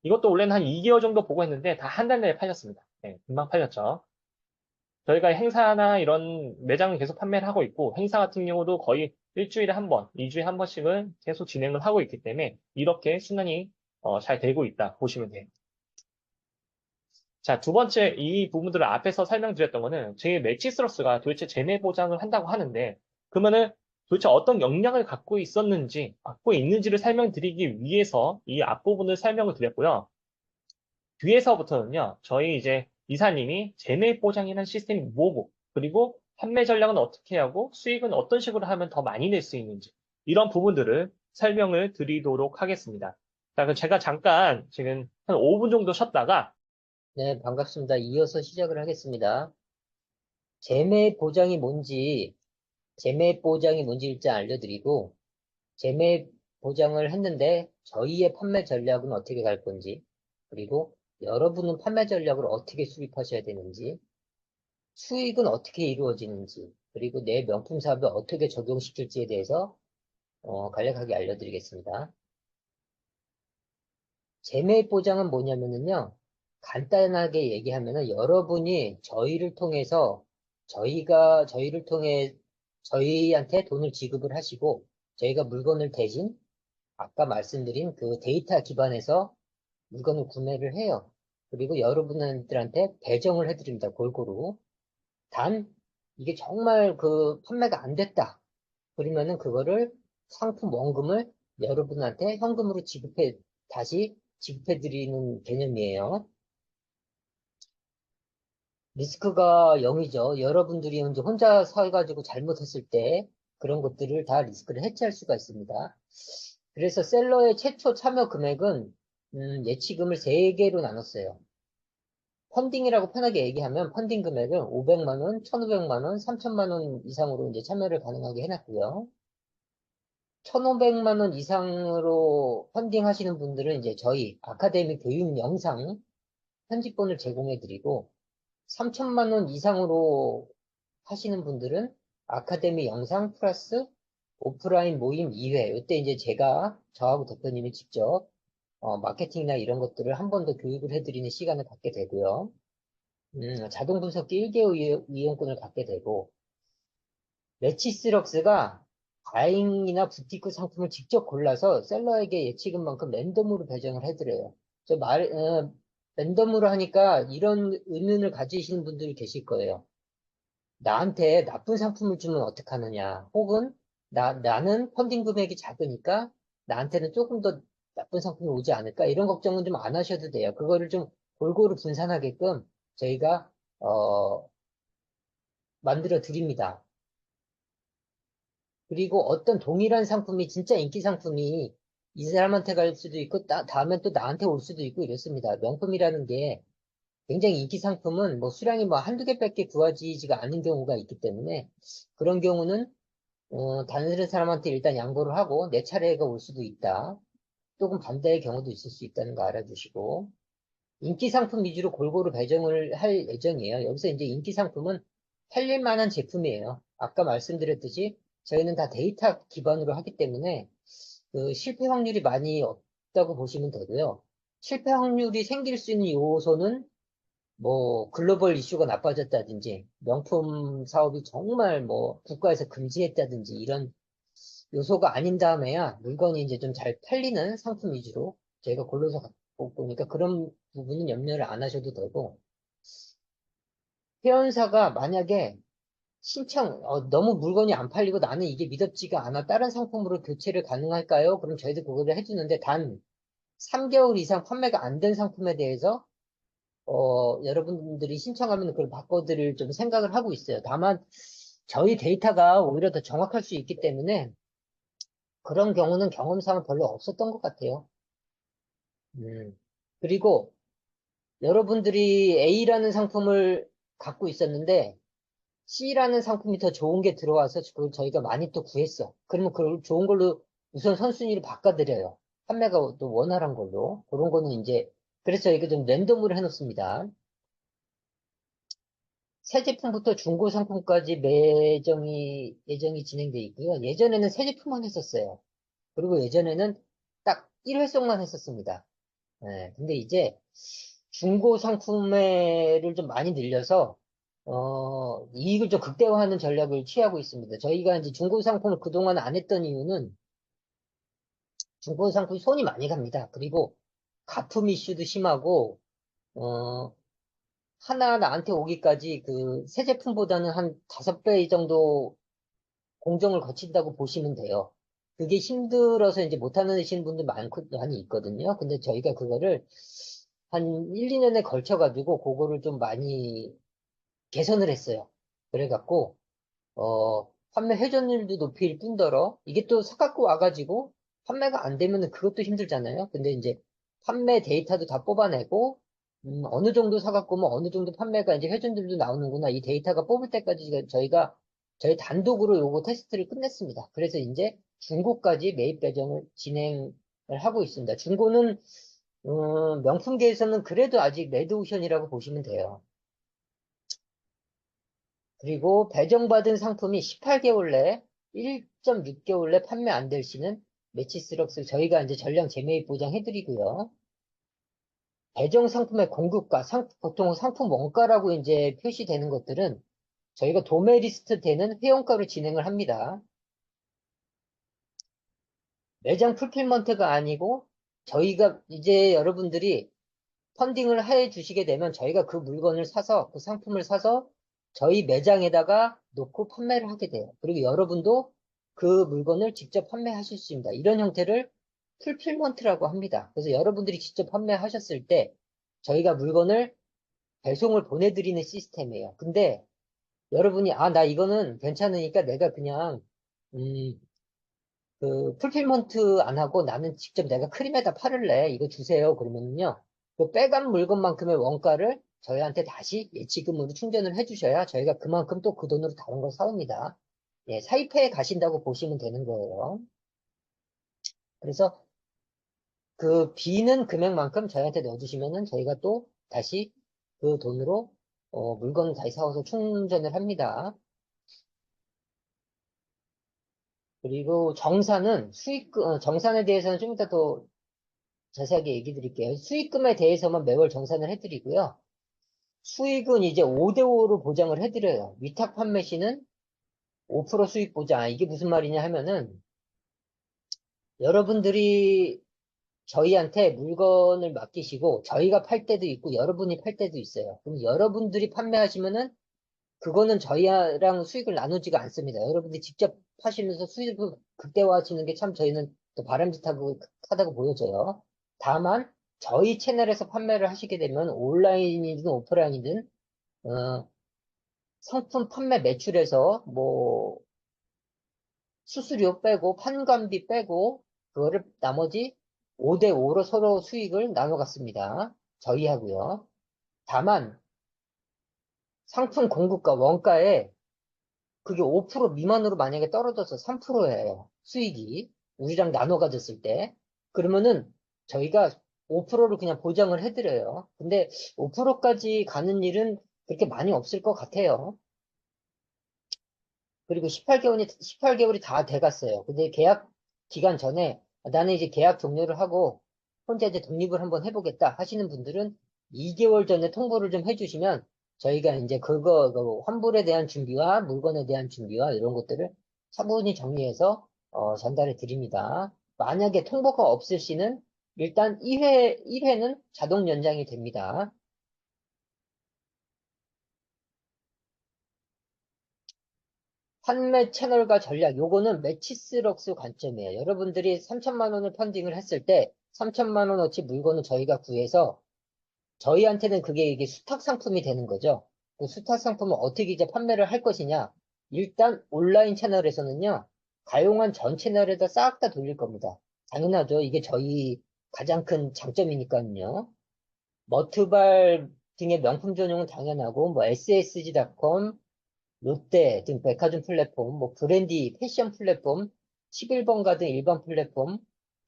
이것도 원래는 한 2개월 정도 보고 했는데, 다 한 달 내에 팔렸습니다. 예, 금방 팔렸죠. 저희가 행사나 이런 매장을 계속 판매를 하고 있고, 행사 같은 경우도 거의 일주일에 한 번, 2주에 한 번씩은 계속 진행을 하고 있기 때문에 이렇게 순환이 잘 되고 있다 보시면 돼요. 자, 두 번째 이 부분들을 앞에서 설명드렸던 거는 제 매치스러스가 도대체 재매 보장을 한다고 하는데 그러면은 도대체 어떤 역량을 갖고 있었는지, 갖고 있는지를 설명드리기 위해서 이 앞부분을 설명을 드렸고요. 뒤에서부터는요, 저희 이제 이사님이 재매 보장이라는 시스템이 뭐고, 그리고 판매 전략은 어떻게 하고, 수익은 어떤 식으로 하면 더 많이 낼 수 있는지, 이런 부분들을 설명을 드리도록 하겠습니다. 자, 그럼 제가 잠깐 지금 한 5분 정도 쉬었다가, 네, 반갑습니다. 이어서 시작을 하겠습니다. 재매 보장이 뭔지, 재매 보장이 뭔지 일단 알려드리고, 재매 보장을 했는데 저희의 판매 전략은 어떻게 갈 건지, 그리고 여러분은 판매 전략을 어떻게 수립하셔야 되는지, 수익은 어떻게 이루어지는지, 그리고 내 명품 사업에 어떻게 적용시킬지에 대해서 간략하게 알려드리겠습니다. 재매 보장은 뭐냐면요. 간단하게 얘기하면은 여러분이 저희를 통해서 저희를 통해 저희한테 돈을 지급을 하시고 저희가 물건을 대신 아까 말씀드린 그 데이터 기반에서 물건을 구매를 해요. 그리고 여러분들한테 배정을 해드립니다. 골고루. 단 이게 정말 그 판매가 안 됐다. 그러면은 그거를 상품 원금을 여러분한테 현금으로 다시 지급해 드리는 개념이에요. 리스크가 0이죠. 여러분들이 이제 혼자 서가지고 잘못했을 때 그런 것들을 다 리스크를 해체할 수가 있습니다. 그래서 셀러의 최초 참여 금액은 예치금을 3개로 나눴어요. 펀딩이라고 편하게 얘기하면 펀딩 금액은 500만 원, 1,500만 원, 3,000만 원 이상으로 이제 참여를 가능하게 해놨고요. 1,500만 원 이상으로 펀딩 하시는 분들은 이제 저희 아카데미 교육 영상 편집본을 제공해 드리고 3천만 원 이상으로 하시는 분들은 아카데미 영상 플러스 오프라인 모임 2회. 이때 이제 저하고 대표님이 직접 마케팅이나 이런 것들을 한 번 더 교육을 해드리는 시간을 갖게 되고요. 자동 분석기 1개월 이용권을 갖게 되고, 매치스럭스가 다잉이나 부티크 상품을 직접 골라서 셀러에게 예치금만큼 랜덤으로 배정을 해드려요. 저 랜덤으로 하니까 이런 의문을 가지시는 분들이 계실 거예요. 나한테 나쁜 상품을 주면 어떡하느냐. 혹은 나는 펀딩 금액이 작으니까 나한테는 조금 더 나쁜 상품이 오지 않을까. 이런 걱정은 좀 안 하셔도 돼요. 그거를 좀 골고루 분산하게끔 저희가, 만들어 드립니다. 그리고 어떤 동일한 상품이 진짜 인기 상품이 이 사람한테 갈 수도 있고, 다음엔 또 나한테 올 수도 있고 이렇습니다. 명품이라는 게 굉장히 인기 상품은 뭐 수량이 뭐 한두 개밖에 구하지가 않은 경우가 있기 때문에 그런 경우는 다른 사람한테 일단 양보를 하고 내 차례가 올 수도 있다. 또는 반대의 경우도 있을 수 있다는 거 알아두시고 인기 상품 위주로 골고루 배정을 할 예정이에요. 여기서 이제 인기 상품은 팔릴 만한 제품이에요. 아까 말씀드렸듯이 저희는 다 데이터 기반으로 하기 때문에 그 실패 확률이 많이 없다고 보시면 되고요. 실패 확률이 생길 수 있는 요소는 뭐 글로벌 이슈가 나빠졌다든지 명품 사업이 정말 뭐 국가에서 금지했다든지 이런 요소가 아닌 다음에야 물건이 이제 좀 잘 팔리는 상품 위주로 저희가 골라서 갖고 보니까 그런 부분은 염려를 안 하셔도 되고, 회원사가 만약에 너무 물건이 안 팔리고 나는 이게 믿었지가 않아. 다른 상품으로 교체를 가능할까요? 그럼 저희도 그거를 해주는데 단 3개월 이상 판매가 안 된 상품에 대해서 여러분들이 신청하면 그걸 바꿔드릴 좀 생각을 하고 있어요. 다만 저희 데이터가 오히려 더 정확할 수 있기 때문에 그런 경우는 경험상은 별로 없었던 것 같아요. 그리고 여러분들이 A라는 상품을 갖고 있었는데 C라는 상품이 더 좋은 게 들어와서 그걸 저희가 많이 또 구했어. 그러면 그걸 좋은 걸로 우선 선순위를 바꿔드려요. 판매가 또 원활한 걸로. 그런 거는 이제, 그래서 저희가 좀 랜덤으로 해놓습니다. 새 제품부터 중고 상품까지 예정이 진행돼 있고요. 예전에는 새 제품만 했었어요. 그리고 예전에는 딱 1회송만 했었습니다. 네, 근데 이제 중고 상품을 좀 많이 늘려서 이익을 좀 극대화하는 전략을 취하고 있습니다. 저희가 이제 중고 상품을 그동안 안 했던 이유는 중고 상품이 손이 많이 갑니다. 그리고 가품 이슈도 심하고 어, 하나 나한테 오기까지 그 새 제품보다는 한 5배 정도 공정을 거친다고 보시면 돼요. 그게 힘들어서 이제 못하는 분들 많이 있거든요. 근데 저희가 그거를 한 1, 2년에 걸쳐가지고 그거를 좀 많이 개선을 했어요. 그래갖고, 판매 회전율도 높일 뿐더러, 이게 또 사갖고 와가지고, 판매가 안 되면은 그것도 힘들잖아요. 근데 이제, 판매 데이터도 다 뽑아내고, 어느 정도 사갖고 오면 어느 정도 판매가 이제 회전율도 나오는구나. 이 데이터가 뽑을 때까지 저희가, 저희 단독으로 요거 테스트를 끝냈습니다. 그래서 이제 중고까지 매입 배정을 진행을 하고 있습니다. 중고는, 명품계에서는 그래도 아직 레드오션이라고 보시면 돼요. 그리고 배정받은 상품이 18개월 내에 1.6개월 내 판매 안 될 시는 매치스럭스 저희가 이제 전량 재매입 보장해드리고요. 배정 상품의 공급가, 보통 상품 원가라고 이제 표시되는 것들은 저희가 도매 리스트 되는 회원가로 진행을 합니다. 매장 풀필먼트가 아니고 저희가 이제 여러분들이 펀딩을 해 주시게 되면 저희가 그 물건을 사서 그 상품을 사서 저희 매장에다가 놓고 판매를 하게 돼요. 그리고 여러분도 그 물건을 직접 판매하실 수 있습니다. 이런 형태를 풀필먼트라고 합니다. 그래서 여러분들이 직접 판매하셨을 때 저희가 물건을 배송을 보내드리는 시스템이에요. 근데 여러분이 나 이거는 괜찮으니까 내가 그냥 음, 그 풀필먼트 안 하고 나는 직접 내가 크림에다 팔을래. 이거 주세요. 그러면요. 그 빼간 물건만큼의 원가를 저희한테 다시 예치금으로 충전을 해주셔야 저희가 그만큼 또 그 돈으로 다른 걸 사옵니다. 예, 사입회에 가신다고 보시면 되는 거예요. 그래서 그 비는 금액만큼 저희한테 넣어주시면은 저희가 또 다시 그 돈으로 물건을 다시 사와서 충전을 합니다. 그리고 정산에 대해서는 좀 이따 또 자세하게 얘기 드릴게요. 수익금에 대해서만 매월 정산을 해드리고요. 수익은 이제 5대5로 보장을 해드려요. 위탁 판매 시는 5% 수익 보장. 이게 무슨 말이냐 하면은 여러분들이 저희한테 물건을 맡기시고 저희가 팔 때도 있고 여러분이 팔 때도 있어요. 그럼 여러분들이 판매하시면은 그거는 저희랑 수익을 나누지가 않습니다. 여러분들이 직접 파시면서 수익을 극대화하시는 게 참 저희는 또 바람직하다고 보여져요. 다만 저희 채널에서 판매를 하시게 되면 온라인이든 오프라인이든 어, 상품 판매 매출에서 뭐 수수료 빼고 판관비 빼고 그거를 나머지 5대5로 서로 수익을 나눠 갔습니다. 저희하고요. 다만 상품 공급가 원가에 그게 5% 미만으로 만약에 떨어져서 3%예요. 수익이. 우리랑 나눠 가졌을 때. 그러면은 저희가 5%를 그냥 보장을 해드려요. 근데 5%까지 가는 일은 그렇게 많이 없을 것 같아요. 그리고 18개월이 다 돼갔어요. 근데 계약 기간 전에 나는 이제 계약 종료를 하고 혼자 이제 독립을 한번 해보겠다 하시는 분들은 2개월 전에 통보를 좀 해주시면 저희가 이제 그 환불에 대한 준비와 물건에 대한 준비와 이런 것들을 차분히 정리해서 전달해 드립니다. 만약에 통보가 없을 시는 일단 1회는 자동 연장이 됩니다. 판매 채널과 전략, 요거는 매치스럭스 관점이에요. 여러분들이 3천만 원을 펀딩을 했을 때 3천만 원어치 물건을 저희가 구해서 저희한테는 그게 이게 수탁 상품이 되는 거죠. 그 수탁 상품을 어떻게 이제 판매를 할 것이냐. 일단 온라인 채널에서는요, 가용한 전 채널에다 싹 다 돌릴 겁니다. 당연하죠. 이게 저희 가장 큰 장점이니까요. 머트발 등의 명품 전용은 당연하고, 뭐 SSG.com, 롯데 등 백화점 플랫폼, 뭐 브랜디, 패션 플랫폼, 11번 가든 일반 플랫폼,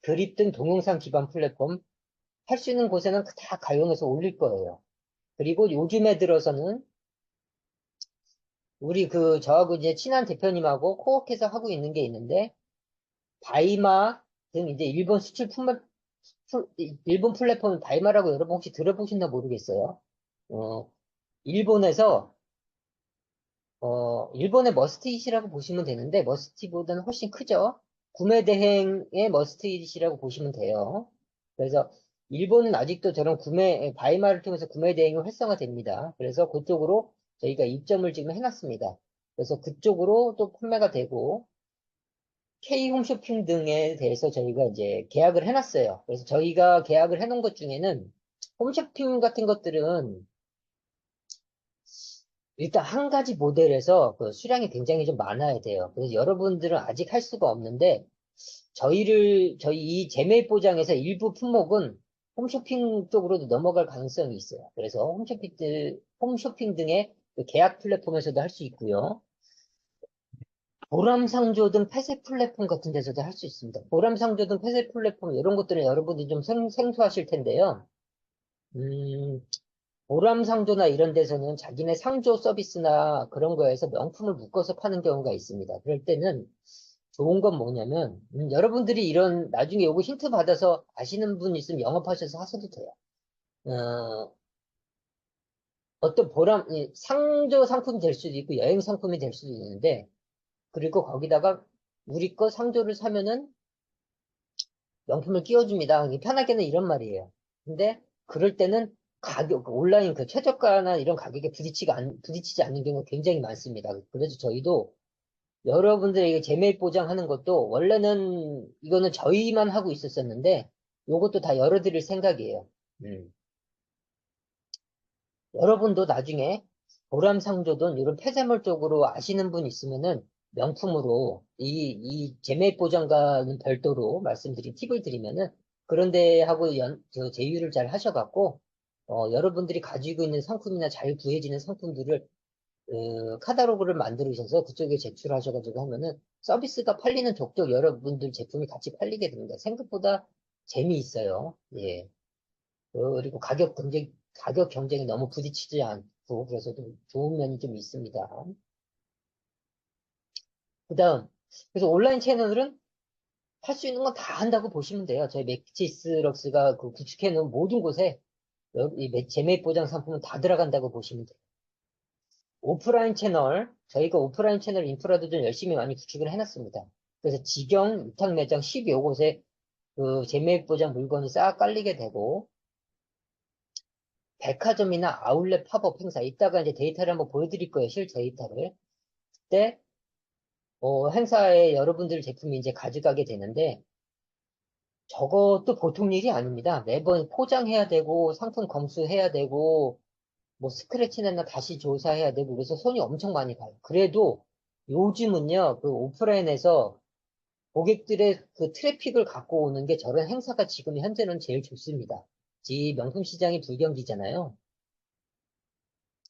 그립 등 동영상 기반 플랫폼, 할 수 있는 곳에는 다 가용해서 올릴 거예요. 그리고 요즘에 들어서는 우리 저하고 이제 친한 대표님하고 코워크해서 하고 있는 게 있는데, 바이마 등 이제 일본 플랫폼 바이마라고 여러분 혹시 들어보셨나 모르겠어요. 어, 일본에서 일본의 머스트잇이라고 보시면 되는데, 머스트잇보다는 훨씬 크죠? 구매 대행의 머스트잇이라고 보시면 돼요. 그래서, 일본은 아직도 저런 바이마를 통해서 구매 대행이 활성화됩니다. 그래서 그쪽으로 저희가 입점을 지금 해놨습니다. 그래서 그쪽으로 또 판매가 되고, K홈쇼핑 등에 대해서 저희가 이제 계약을 해놨어요. 그래서 저희가 계약을 해놓은 것 중에는, 홈쇼핑 같은 것들은 일단 한 가지 모델에서 그 수량이 굉장히 좀 많아야 돼요. 그래서 여러분들은 아직 할 수가 없는데, 저희 이 재매입 보장에서 일부 품목은 홈쇼핑 쪽으로도 넘어갈 가능성이 있어요. 그래서 홈쇼핑 등의 그 계약 플랫폼에서도 할 수 있고요. 보람상조 등 폐쇄 플랫폼 같은 데서도 할 수 있습니다. 보람상조 등 폐쇄 플랫폼, 이런 것들은 여러분들이 좀 생소하실 텐데요. 음, 보람상조나 이런 데서는 자기네 상조 서비스나 그런 거에서 명품을 묶어서 파는 경우가 있습니다. 그럴 때는 좋은 건 뭐냐면, 여러분들이 나중에 요거 힌트 받아서 아시는 분 있으면 영업하셔서 하셔도 돼요. 어, 어떤 상조 상품이 될 수도 있고, 여행 상품이 될 수도 있는데, 그리고 거기다가 우리 거 상조를 사면은 명품을 끼워줍니다. 편하게는 이런 말이에요. 근데, 그럴 때는 온라인 그 최저가나 이런 가격에 부딪히지 않는 경우가 굉장히 많습니다. 그래서 저희도 여러분들에게 재매입 보장하는 것도 원래는 이거는 저희만 하고 있었었는데 요것도 다 열어드릴 생각이에요. 음. 여러분도 나중에 보람상조든 이런 폐쇄물 쪽으로 아시는 분 있으면은 명품으로 이 재매입 보장과는 별도로 말씀드린 팁을 드리면은 그런 데하고 제휴를 잘 하셔갖고 여러분들이 가지고 있는 상품이나 잘 구해지는 상품들을 카탈로그를 만들으셔서 그쪽에 제출하셔가지고 하면은 서비스가 팔리는 족족 여러분들 제품이 같이 팔리게 됩니다. 생각보다 재미있어요. 예. 그리고 가격 경쟁이 너무 부딪히지 않고, 그래서 좀 좋은 면이 좀 있습니다. 그 다음, 그래서 온라인 채널은 할 수 있는 건 다 한다고 보시면 돼요. 저희 매치스럭스가 그 구축해 놓은 모든 곳에 이 재매입 보장 상품은 다 들어간다고 보시면 돼요. 오프라인 채널, 저희가 오프라인 채널 인프라도 좀 열심히 많이 구축을 해놨습니다. 그래서 직영, 위탁 매장 12여 곳에 그 재매입 보장 물건이 싹 깔리게 되고, 백화점이나 아울렛 팝업 행사, 이따가 이제 데이터를 한번 보여드릴 거예요, 실 데이터를. 그때, 행사에 여러분들 제품이 이제 가져가게 되는데, 저것도 보통 일이 아닙니다. 매번 포장해야 되고, 상품 검수해야 되고, 뭐 스크래치나 다시 조사해야 되고, 그래서 손이 엄청 많이 가요. 그래도 요즘은요, 그 오프라인에서 고객들의 그 트래픽을 갖고 오는 게 저런 행사가 지금 현재는 제일 좋습니다. 명품 시장이 불경기잖아요.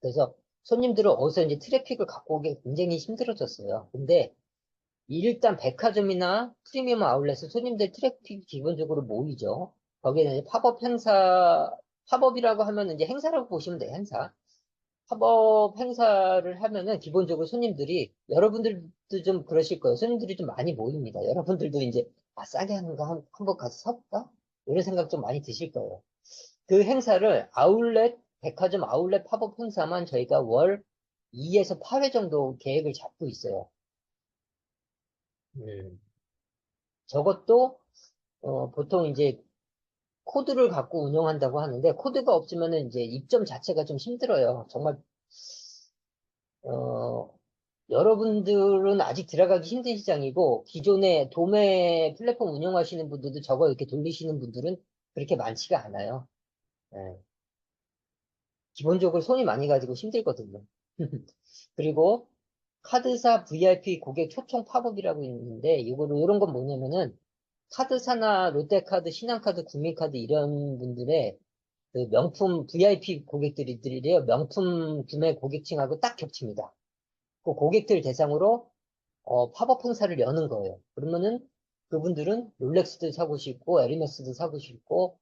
그래서 손님들은 어디서 이제 트래픽을 갖고 오기 굉장히 힘들어졌어요. 근데 일단 백화점이나 프리미엄 아울렛에 손님들 트래픽이 기본적으로 모이죠. 거기에는 이제 팝업이라고 하면 이제 행사라고 보시면 돼요, 행사. 팝업 행사를 하면은 기본적으로 손님들이, 여러분들도 좀 그러실 거예요. 손님들이 좀 많이 모입니다. 여러분들도 이제, 싸게 하는 거 한번 가서 사볼까? 이런 생각 좀 많이 드실 거예요. 그 행사를 백화점 아울렛 팝업 행사만 저희가 월 2에서 8회 정도 계획을 잡고 있어요. 음. 저것도 보통 이제 코드를 갖고 운영한다고 하는데 코드가 없으면은 이제 입점 자체가 좀 힘들어요. 정말 어, 여러분들은 아직 들어가기 힘든 시장이고 기존에 도매 플랫폼 운영하시는 분들도 저거 이렇게 돌리시는 분들은 그렇게 많지가 않아요. 예. 기본적으로 손이 많이 가지고 힘들거든요. 그리고 카드사 VIP 고객 초청 팝업이라고 있는데 이런 건 뭐냐면은 카드사나 롯데카드, 신한카드, 국민카드 이런 분들의 그 명품 VIP 고객들이래요. 명품 구매 고객층하고 딱 겹칩니다. 그 고객들 대상으로 팝업 행사를 여는 거예요. 그러면은 그분들은 롤렉스도 사고 싶고 에르메스도 사고 싶고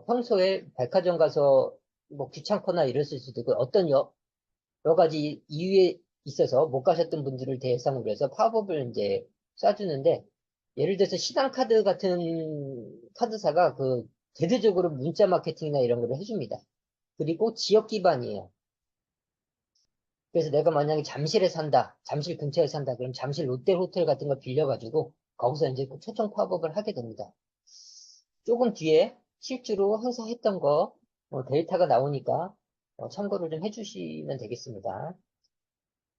평소에 백화점 가서 뭐 귀찮거나 이랬을 수도 있고 어떤 여러 가지 이유에 있어서 못 가셨던 분들을 대상으로 해서 팝업을 이제 쏴주는데 예를 들어서 시당카드 같은 카드사가 그 대대적으로 문자 마케팅이나 이런 걸 해줍니다. 그리고 지역 기반이에요. 그래서 내가 만약에 잠실에 산다, 잠실 근처에 산다, 그럼 잠실 롯데 호텔 같은 걸 빌려가지고 거기서 이제 그 초청 팝업을 하게 됩니다. 조금 뒤에 실제로 행사했던 거 데이터가 나오니까 참고를 좀 해주시면 되겠습니다.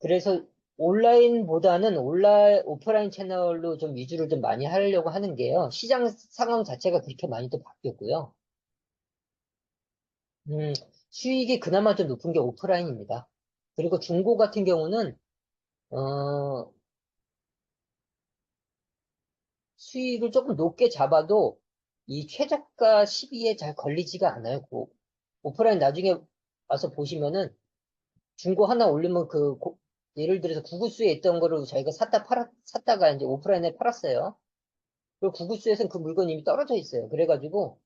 그래서 온라인보다는 오프라인 채널로 좀 위주를 좀 많이 하려고 하는 게요. 시장 상황 자체가 그렇게 많이 또 바뀌었고요. 음, 수익이 그나마 좀 높은 게 오프라인입니다. 그리고 중고 같은 경우는 어, 수익을 조금 높게 잡아도 이 최저가 시비에 잘 걸리지가 않아요. 오프라인 나중에 와서 보시면은 중고 하나 올리면 예를 들어서 구구수에 있던 거를 저희가 샀다가 이제 오프라인에 팔았어요. 그 구구수에서는 그 물건이 이미 떨어져 있어요. 그래가지고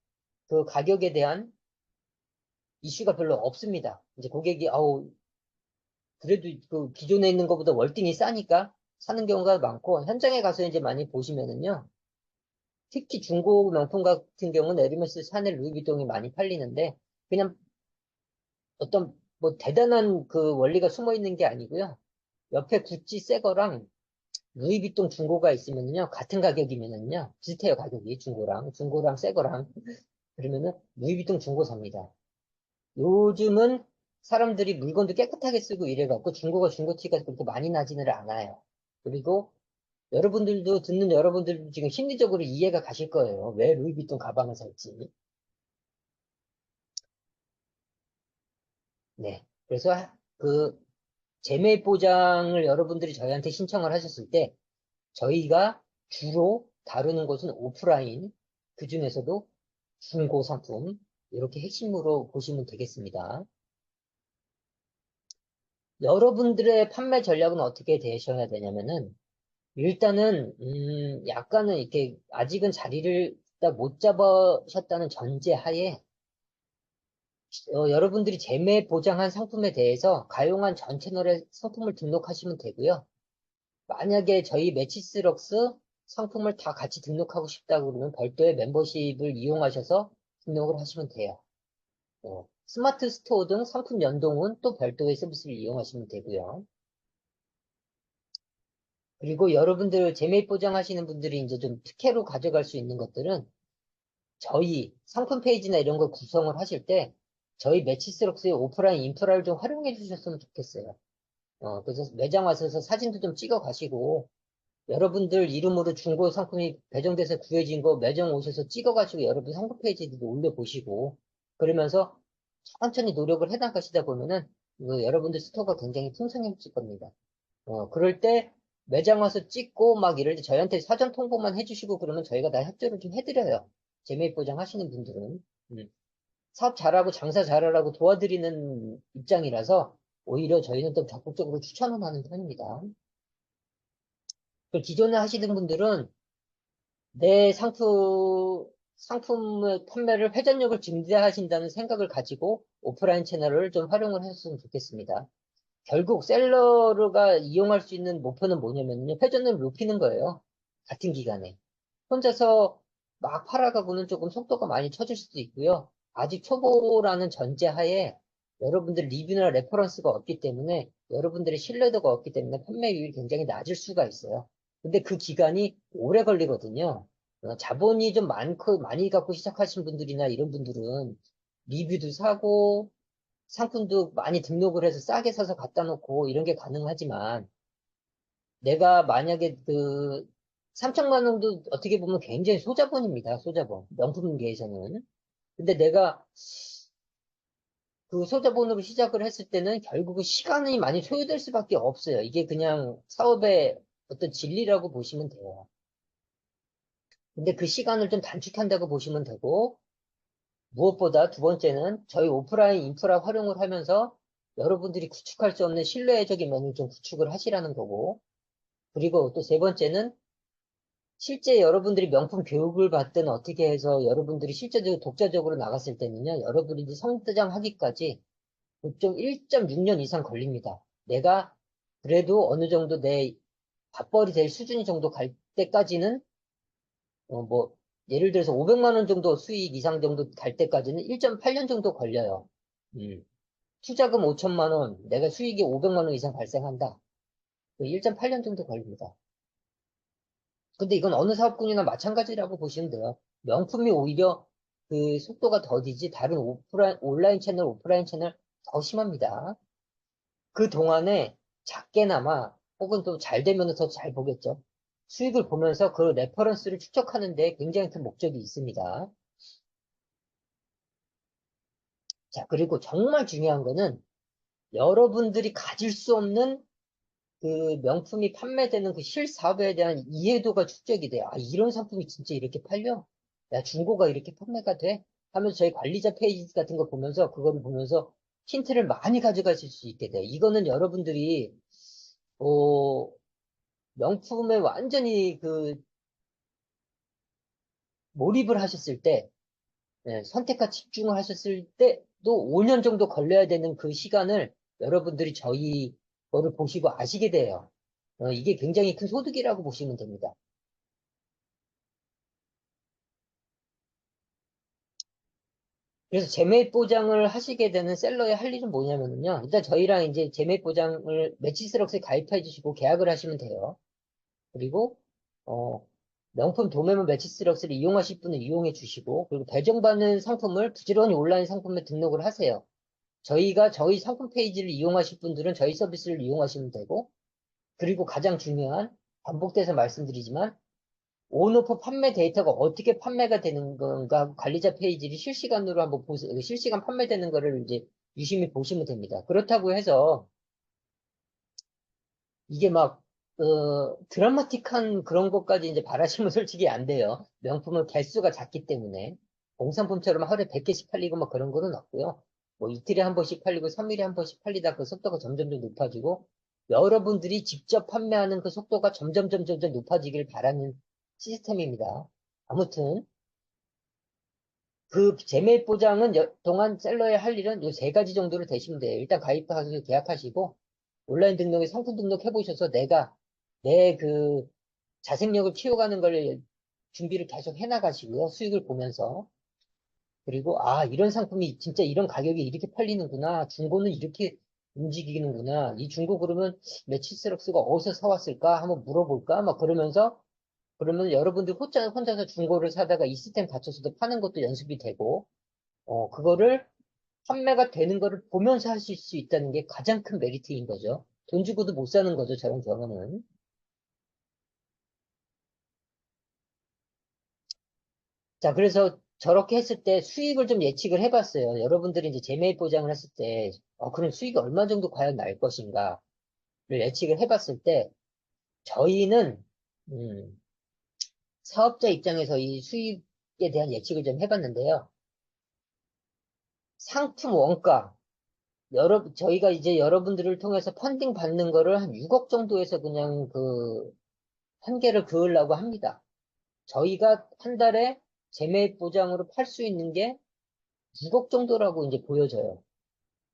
그 가격에 대한 이슈가 별로 없습니다. 이제 고객이, 그래도 그 기존에 있는 것보다 월등히 싸니까 사는 경우가 많고, 현장에 가서 이제 많이 보시면은요. 특히 중고 명품 같은 경우는 에르메스, 샤넬, 루이비통이 많이 팔리는데, 그냥 어떤 뭐 대단한 그 원리가 숨어 있는 게 아니고요. 옆에 구찌 새 거랑 루이비통 중고가 있으면요. 같은 가격이면은요. 비슷해요, 가격이. 중고랑 새 거랑. 그러면은 루이비통 중고 삽니다. 요즘은 사람들이 물건도 깨끗하게 쓰고 이래갖고 중고가 중고티가 그렇게 많이 나지는 않아요. 그리고 듣는 여러분들도 지금 심리적으로 이해가 가실 거예요. 왜 루이비통 가방을 살지. 네. 그래서 그 재매 보장을 여러분들이 저희한테 신청을 하셨을 때 저희가 주로 다루는 것은 오프라인, 그중에서도 중고 상품, 이렇게 핵심으로 보시면 되겠습니다. 여러분들의 판매 전략은 어떻게 되셔야 되냐면은, 일단은, 약간은 이렇게, 아직은 자리를 딱 못 잡으셨다는 전제하에, 여러분들이 재매 보장한 상품에 대해서 가용한 전 채널에 상품을 등록하시면 되고요. 만약에 저희 매치스럭스 상품을 다 같이 등록하고 싶다 그러면 별도의 멤버십을 이용하셔서 등록을 하시면 돼요. 스마트 스토어 등 상품 연동은 또 별도의 서비스를 이용하시면 되고요. 그리고 여러분들 재매입 보장하시는 분들이 이제 좀 특혜로 가져갈 수 있는 것들은 저희 상품 페이지나 이런 걸 구성을 하실 때 저희 매치스럭스의 오프라인 인프라를 좀 활용해 주셨으면 좋겠어요. 그래서 매장 와서 사진도 좀 찍어 가시고 여러분들 이름으로 중고 상품이 배정돼서 구해진 거 매장 오셔서 찍어가지고 여러분 상품 페이지에도 올려보시고 그러면서 천천히 노력을 해나가시다 보면은 여러분들 스토어가 굉장히 풍성해질 겁니다. 그럴 때 매장 와서 찍고 막 이럴 때 저희한테 사전 통보만 해주시고 그러면 저희가 다 협조를 좀 해드려요. 재매입 보장 하시는 분들은. 사업 잘하고 장사 잘하라고 도와드리는 입장이라서 오히려 저희는 또 적극적으로 추천을 하는 편입니다. 기존에 하시는 분들은 내 상품의 판매를 회전력을 증대하신다는 생각을 가지고 오프라인 채널을 좀 활용을 했으면 좋겠습니다. 결국 셀러가 이용할 수 있는 목표는 뭐냐면요. 회전을 높이는 거예요. 같은 기간에. 혼자서 막 팔아가고는 조금 속도가 많이 쳐질 수도 있고요. 아직 초보라는 전제하에 여러분들 리뷰나 레퍼런스가 없기 때문에 여러분들의 신뢰도가 없기 때문에 판매율이 굉장히 낮을 수가 있어요. 근데 그 기간이 오래 걸리거든요. 자본이 좀 많고, 많이 갖고 시작하신 분들이나 이런 분들은 리뷰도 사고, 상품도 많이 등록을 해서 싸게 사서 갖다 놓고 이런 게 가능하지만, 내가 만약에 그 3천만 원도 어떻게 보면 굉장히 소자본입니다. 소자본. 명품계에서는. 근데 내가 그 소자본으로 시작을 했을 때는 결국은 시간이 많이 소요될 수밖에 없어요. 이게 그냥 사업의 어떤 진리라고 보시면 돼요. 근데 그 시간을 좀 단축한다고 보시면 되고, 무엇보다 두 번째는 저희 오프라인 인프라 활용을 하면서 여러분들이 구축할 수 없는 신뢰적인 면을 좀 구축을 하시라는 거고, 그리고 또 세 번째는 실제 여러분들이 명품 교육을 받든 어떻게 해서 여러분들이 실제적으로 독자적으로 나갔을 때는요, 여러분들이 성대장 하기까지 보통 1.6년 이상 걸립니다. 내가 그래도 어느 정도 내 밥벌이 될 수준이 정도 갈 때까지는, 뭐, 예를 들어서 500만 원 정도 수익 이상 정도 갈 때까지는 1.8년 정도 걸려요. 음. 투자금 5천만 원, 내가 수익이 500만 원 이상 발생한다. 1.8년 정도 걸립니다. 근데 이건 어느 사업군이나 마찬가지라고 보시면 돼요. 명품이 오히려 그 속도가 더디지 다른 온라인 채널, 오프라인 채널 더 심합니다. 그 동안에 작게나마 혹은 또 잘 되면 더 잘 보겠죠. 수익을 보면서 그 레퍼런스를 축적하는 데 굉장히 큰 목적이 있습니다. 자, 그리고 정말 중요한 거는 여러분들이 가질 수 없는 그 명품이 판매되는 그 실사업에 대한 이해도가 축적이 돼요. 아, 이런 상품이 진짜 이렇게 팔려? 야, 중고가 이렇게 판매가 돼? 하면서 저희 관리자 페이지 같은 거 보면서 그거를 보면서 힌트를 많이 가져가실 수 있게 돼요. 이거는 여러분들이 어, 명품에 완전히 그 몰입을 하셨을 때, 선택과 집중을 하셨을 때도 5년 정도 걸려야 되는 그 시간을 여러분들이 저희 거를 보시고 아시게 돼요. 이게 굉장히 큰 소득이라고 보시면 됩니다. 그래서 재매입 보장을 하시게 되는 셀러의 할 일은 뭐냐면요. 일단 저희랑 이제 재매입 보장을 매치스럭스에 가입해 주시고 계약을 하시면 돼요. 그리고, 어, 명품 도매물 매치스럭스를 이용하실 분은 이용해 주시고, 그리고 배정받는 상품을 부지런히 온라인 상품에 등록을 하세요. 저희가 저희 상품 페이지를 이용하실 분들은 저희 서비스를 이용하시면 되고, 그리고 가장 중요한, 반복돼서 말씀드리지만, 온오프 판매 데이터가 어떻게 판매가 되는 건가 하고 관리자 페이지를 실시간으로 한번 보세요. 실시간 판매되는 거를 이제 유심히 보시면 됩니다. 그렇다고 해서 이게 막, 드라마틱한 그런 것까지 이제 바라시면 솔직히 안 돼요. 명품은 개수가 작기 때문에. 공산품처럼 하루에 100개씩 팔리고 막 그런 거는 없고요. 뭐 이틀에 한 번씩 팔리고 3일에 한 번씩 팔리다 그 속도가 점점 높아지고 여러분들이 직접 판매하는 그 속도가 점점 높아지길 바라는 시스템입니다. 아무튼 그 재매입 보장은 동안 셀러에 할 일은 요 세 가지 정도로 되시면 돼요. 일단 가입하셔서 계약하시고 온라인 등록에 상품 등록해 보셔서 내가 내 그 자생력을 키워가는 걸 준비를 계속 해 나가시고요. 수익을 보면서. 그리고 아, 이런 상품이 진짜 이런 가격에 이렇게 팔리는구나. 중고는 이렇게 움직이는구나. 이 중고 그러면 매치스럭스가 어디서 사왔을까? 한번 물어볼까? 막 그러면서 그러면 여러분들 혼자서 중고를 사다가 이 시스템 갖춰서도 파는 것도 연습이 되고 그거를 판매가 되는 거를 보면서 하실 수 있다는 게 가장 큰 메리트인 거죠. 돈 주고도 못 사는 거죠, 저런 경우는. 자, 그래서 저렇게 했을 때 수익을 좀 예측을 해봤어요. 여러분들이 이제 재매입 보장을 했을 때, 그럼 수익이 얼마 정도 과연 날 것인가를 예측을 해봤을 때, 저희는, 음, 사업자 입장에서 이 수익에 대한 예측을 좀 해봤는데요. 상품 원가, 저희가 이제 여러분들을 통해서 펀딩 받는 거를 한 6억 정도에서 그냥 한계를 그으려고 합니다. 저희가 한 달에 재매입 보장으로 팔 수 있는 게 6억 정도라고 이제 보여져요.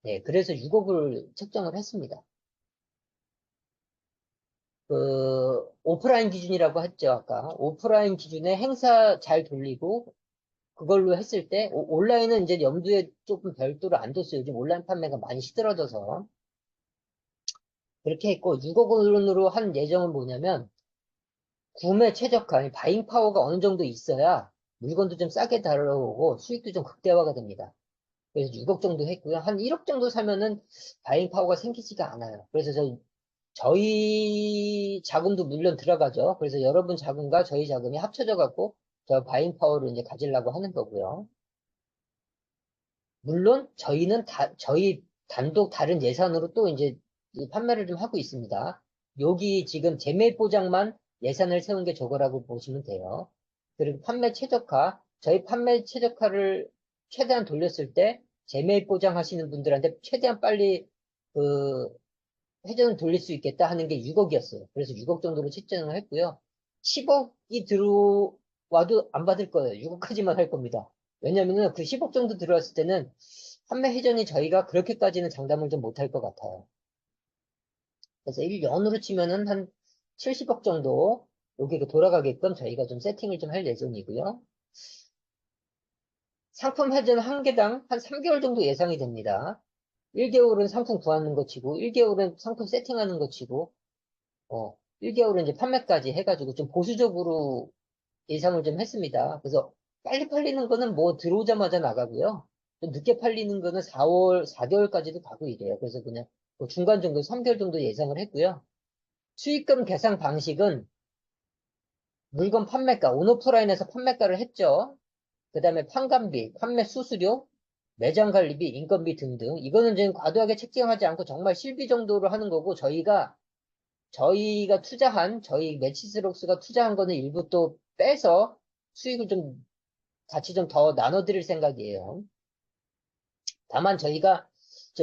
네, 그래서 6억을 책정을 했습니다. 오프라인 기준이라고 했죠, 아까. 오프라인 기준에 행사 잘 돌리고, 그걸로 했을 때, 온라인은 이제 염두에 조금 별도로 안 뒀어요. 요즘 온라인 판매가 많이 시들어져서. 그렇게 했고, 6억 원으로 한 예정은 뭐냐면, 구매 최저가, 아니, 바잉 파워가 어느 정도 있어야 물건도 좀 싸게 달아오고 수익도 좀 극대화가 됩니다. 그래서 6억 정도 했고요. 한 1억 정도 사면은 바잉 파워가 생기지가 않아요. 그래서 저희 자금도 물론 들어가죠. 그래서 여러분 자금과 저희 자금이 합쳐져 갖고 저 바잉 파워를 이제 가지려고 하는 거고요. 물론 저희는 저희 단독 다른 예산으로 또 이제 이 판매를 좀 하고 있습니다. 여기 지금 재매 보장만 예산을 세운 게 저거라고 보시면 돼요. 그리고 판매 최저가, 저희 판매 최저가를 최대한 돌렸을 때 재매 보장 하시는 분들한테 최대한 빨리 그 회전을 돌릴 수 있겠다 하는 게 6억이었어요. 그래서 6억 정도로 책정을 했고요. 10억이 들어와도 안 받을 거예요. 6억까지만 할 겁니다. 왜냐면은 그 10억 정도 들어왔을 때는 판매 회전이 저희가 그렇게까지는 장담을 좀 못할 것 같아요. 그래서 1년으로 치면은 한 70억 정도 여기 돌아가게끔 저희가 좀 세팅을 좀 할 예정이고요. 상품 회전 한 개당 한 3개월 정도 예상이 됩니다. 1개월은 상품 구하는 거 치고, 1개월은 상품 세팅하는 거 치고, 1개월은 이제 판매까지 해가지고 좀 보수적으로 예상을 좀 했습니다. 그래서 빨리 팔리는 거는 뭐 들어오자마자 나가고요. 좀 늦게 팔리는 거는 4월, 4개월까지도 가고 이래요. 그래서 그냥 뭐 중간 정도 3개월 정도 예상을 했고요. 수익금 계산 방식은 물건 판매가, 온오프라인에서 판매가를 했죠. 그 다음에 판관비, 판매 수수료, 매장 관리비, 인건비 등등. 이거는 지금 과도하게 책정하지 않고 정말 실비 정도로 하는 거고, 저희가 투자한, 저희 매치스록스가 투자한 거는 일부 또 빼서 수익을 좀 같이 좀 더 나눠드릴 생각이에요. 다만 저희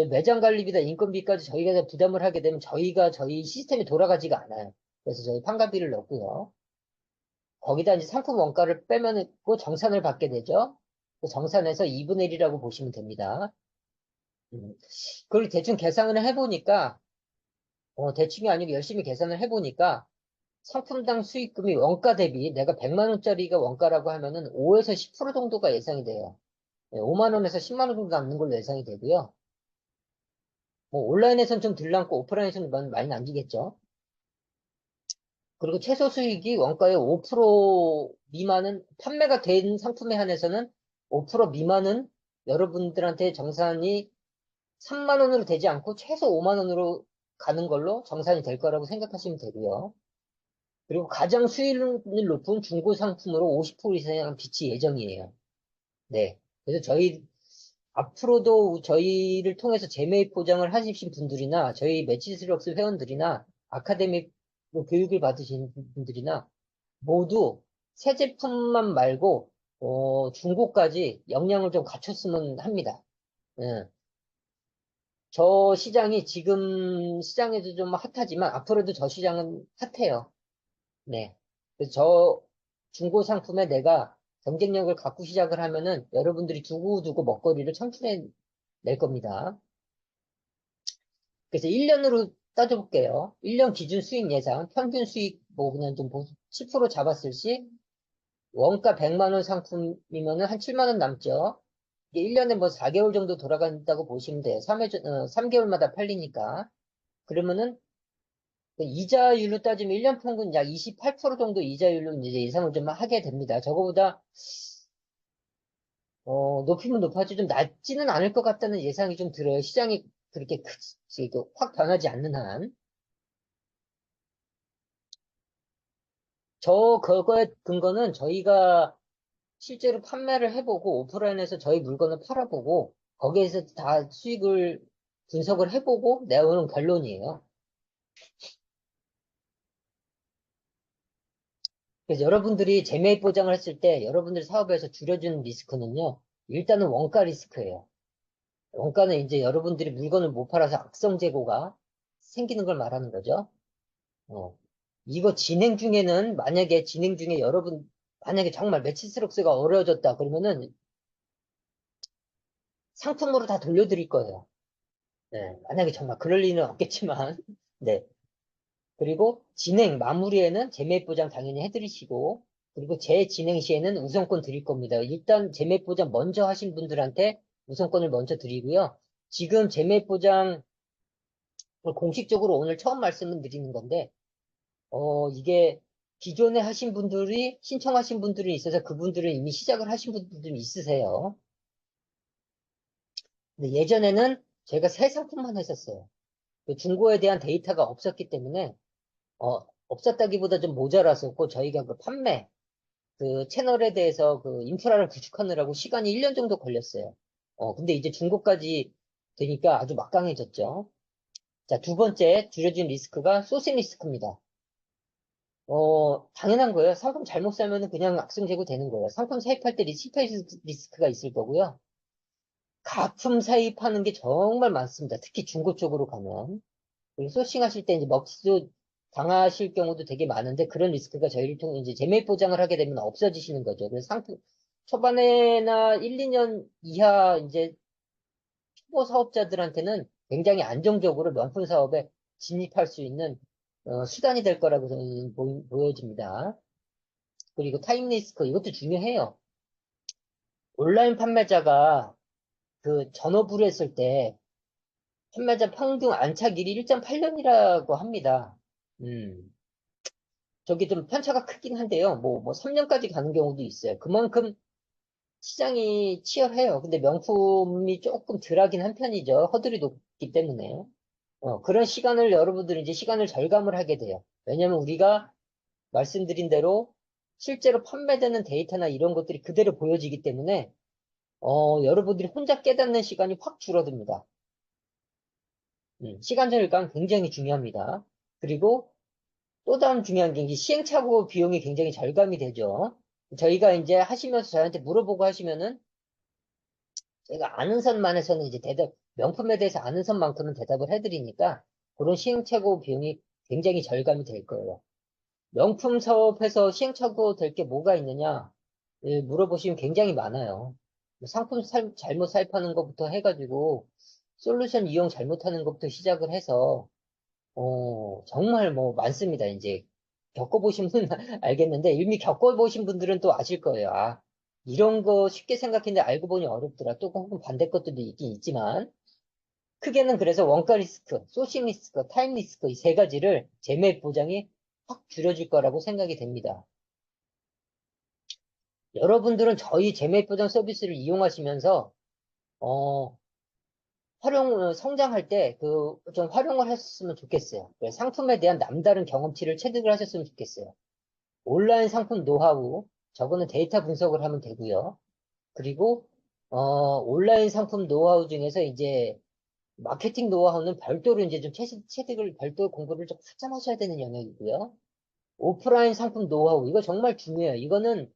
매장 관리비나 인건비까지 저희가 부담을 하게 되면 저희 시스템이 돌아가지가 않아요. 그래서 저희 판관비를 넣고요. 거기다 이제 상품 원가를 빼면 그 정산을 받게 되죠. 그 정산해서 2분의 1이라고 보시면 됩니다. 음. 그걸 대충 계산을 해보니까, 대충이 아니고 열심히 계산을 해보니까 상품당 수익금이 원가 대비 내가 100만 원짜리가 원가라고 하면은 5에서 10% 정도가 예상이 돼요. 5만 원에서 10만 원 정도 남는 걸로 예상이 되고요. 뭐 온라인에선 좀 덜 남고 오프라인에서는 많이 남기겠죠. 그리고 최소 수익이 원가의 5% 미만은 판매가 된 상품에 한해서는 5% 미만은 여러분들한테 정산이 3만 원으로 되지 않고 최소 5만 원으로 가는 걸로 정산이 될 거라고 생각하시면 되고요. 그리고 가장 수익률 높은 중고 상품으로 50% 이상 비치 예정이에요. 네. 그래서 앞으로도 저희를 통해서 재매입 보장을 하신 분들이나 저희 매치스럭스 회원들이나 아카데미 교육을 받으신 분들이나 모두 새 제품만 말고 중고까지 역량을 좀 갖췄으면 합니다. 예. 저 시장이 지금 시장에도 좀 핫하지만 앞으로도 저 시장은 핫해요. 네. 그래서 저 중고 상품에 내가 경쟁력을 갖고 시작을 하면은 여러분들이 두고두고 먹거리를 창출해 낼 겁니다. 그래서 1년으로 따져볼게요. 1년 기준 수익 예상, 평균 수익 뭐 그냥 좀 10% 잡았을 시 원가 100만 원 상품이면은 한 7만 원 남죠. 이게 1년에 뭐 4개월 정도 돌아간다고 보시면 돼요. 3개월마다 팔리니까. 그러면은 그 이자율로 따지면 1년 평균 약 28% 정도 이자율로 이제 예상을 좀 하게 됩니다. 저거보다 높이면 높아지 좀 낮지는 않을 것 같다는 예상이 좀 들어요. 시장이 그렇게 확 변하지 않는 한. 그거의 근거는 저희가 실제로 판매를 해보고 오프라인에서 저희 물건을 팔아보고 거기에서 다 수익을 분석을 해보고 내오는 결론이에요. 그래서 여러분들이 재매입 보장을 했을 때 여러분들 사업에서 줄여주는 리스크는요. 일단은 원가 리스크예요. 원가는 이제 여러분들이 물건을 못 팔아서 악성 재고가 생기는 걸 말하는 거죠. 어. 이거 만약에 진행 중에 만약에 정말 매치스록스가 어려워졌다 그러면은 상품으로 다 돌려드릴 거예요. 네. 만약에 정말 그럴 리는 없겠지만, 네. 그리고 마무리에는 재매입 보장 당연히 해드리시고, 그리고 재진행 시에는 우선권 드릴 겁니다. 일단 재매입 보장 먼저 하신 분들한테 우선권을 먼저 드리고요. 지금 재매입 보장 공식적으로 오늘 처음 말씀을 드리는 건데, 이게 기존에 하신 분들이, 신청하신 분들이 있어서 그분들은 이미 시작을 하신 분들도 있으세요. 근데 예전에는 제가 새 상품만 했었어요. 그 중고에 대한 데이터가 없었기 때문에, 없었다기보다 좀 모자랐었고, 저희가 그 판매, 그 채널에 대해서 그 인프라를 구축하느라고 시간이 1년 정도 걸렸어요. 근데 이제 중고까지 되니까 아주 막강해졌죠. 자, 두 번째 줄여진 리스크가 소싱 리스크입니다. 당연한 거예요. 상품 잘못 사면은 그냥 악성재고 되는 거예요. 상품 사입할 때 실패 리스크가 있을 거고요. 가품 사입하는 게 정말 많습니다. 특히 중고 쪽으로 가면. 그리고 소싱하실 때 이제 먹튀도 당하실 경우도 되게 많은데 그런 리스크가 저희를 통해 이제 재매입 보장을 하게 되면 없어지시는 거죠. 그래서 상품 초반에나 1, 2년 이하 이제 초보 사업자들한테는 굉장히 안정적으로 명품 사업에 진입할 수 있는 수단이 될 거라고 저는 보여집니다. 그리고 타임 리스크 이것도 중요해요. 온라인 판매자가 그 전업으로 했을 때 판매자 평균 안착일이 1.8년이라고 합니다. 저게 좀 편차가 크긴 한데요. 뭐 3년까지 가는 경우도 있어요. 그만큼 시장이 치열해요. 근데 명품이 조금 덜하긴 한 편이죠. 허들이 높기 때문에. 그런 시간을 여러분들이 이제 시간을 절감을 하게 돼요. 왜냐면 우리가 말씀드린 대로 실제로 판매되는 데이터나 이런 것들이 그대로 보여지기 때문에 여러분들이 혼자 깨닫는 시간이 확 줄어듭니다. 시간 절감 굉장히 중요합니다. 그리고 또 다른 중요한 게 이제 시행착오 비용이 굉장히 절감이 되죠. 저희가 이제 하시면서 저한테 물어보고 하시면은 제가 아는 선만에서는 이제 명품에 대해서 아는 선만큼은 대답을 해드리니까 그런 시행착오 비용이 굉장히 절감이 될 거예요. 명품 사업에서 시행착오 될 게 뭐가 있느냐? 물어보시면 굉장히 많아요. 상품 잘못 사입하는 것부터 해가지고 솔루션 이용 잘못하는 것부터 시작을 해서 정말 뭐 많습니다. 이제 겪어보신 분은 알겠는데 이미 겪어보신 분들은 또 아실 거예요. 아, 이런 거 쉽게 생각했는데 알고 보니 어렵더라. 또 혹은 반대 것들도 있긴 있지만 크게는 그래서 원가 리스크, 소싱 리스크, 타임 리스크 이 세 가지를 재매 보장이 확 줄여질 거라고 생각이 됩니다. 여러분들은 저희 재매 보장 서비스를 이용하시면서 어, 성장할 때, 좀 활용을 했으면 좋겠어요. 상품에 대한 남다른 경험치를 체득을 하셨으면 좋겠어요. 온라인 상품 노하우, 저거는 데이터 분석을 하면 되고요. 그리고, 온라인 상품 노하우 중에서 이제, 마케팅 노하우는 별도로 이제 좀 체득을, 별도 공부를 좀 하참 하셔야 되는 영역이고요. 오프라인 상품 노하우, 이거 정말 중요해요. 이거는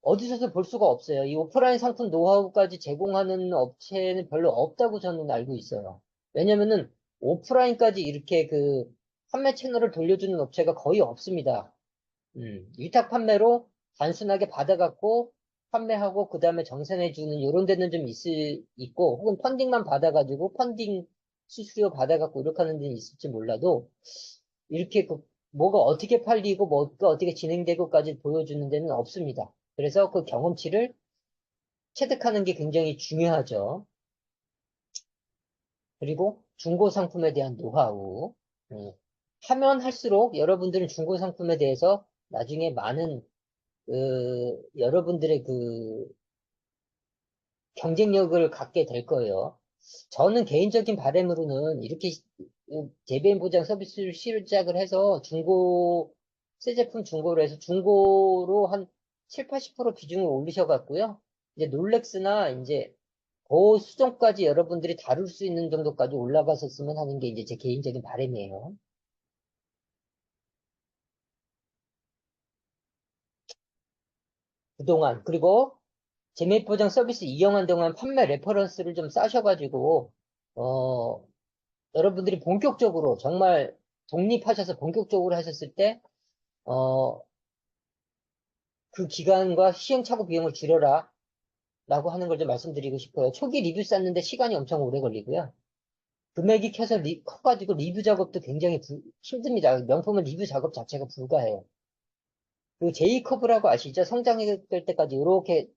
어디서도 볼 수가 없어요. 이 오프라인 상품 노하우까지 제공하는 업체는 별로 없다고 저는 알고 있어요. 왜냐면은 오프라인까지 이렇게 그 판매 채널을 돌려주는 업체가 거의 없습니다. 위탁 판매로 단순하게 받아갖고 판매하고 그 다음에 정산해주는 이런 데는 좀 있고 혹은 펀딩만 받아가지고 펀딩 수수료 받아갖고 이렇게 하는 데는 있을지 몰라도 이렇게 뭐가 어떻게 팔리고 뭐가 어떻게 진행되고까지 보여주는 데는 없습니다. 그래서 그 경험치를 체득하는 게 굉장히 중요하죠. 그리고 중고 상품에 대한 노하우. 음, 하면 할수록 여러분들은 중고 상품에 대해서 나중에 많은 여러분들의 그 경쟁력을 갖게 될 거예요. 저는 개인적인 바람으로는 이렇게 재배임 보장 서비스를 시작을 해서 새 제품 중고로 해서 중고로 한 7, 80% 비중을 올리셔갖고요. 이제 롤렉스나 이제 그 수준까지 여러분들이 다룰 수 있는 정도까지 올라가셨으면 하는 게 이제 제 개인적인 바람이에요. 그동안, 그리고 재매입 보장 서비스 이용한 동안 판매 레퍼런스를 좀 쌓으셔가지고, 어, 여러분들이 본격적으로 정말 독립하셔서 본격적으로 하셨을 때, 어, 그 기간과 시행착오 비용을 줄여라. 라고 하는 걸 좀 말씀드리고 싶어요. 초기 리뷰 쌓는데 시간이 엄청 오래 걸리고요. 금액이 커가지고 리뷰 작업도 굉장히 힘듭니다. 명품은 리뷰 작업 자체가 불가해요. 그 J커브라고 아시죠? 성장될 때까지 이렇게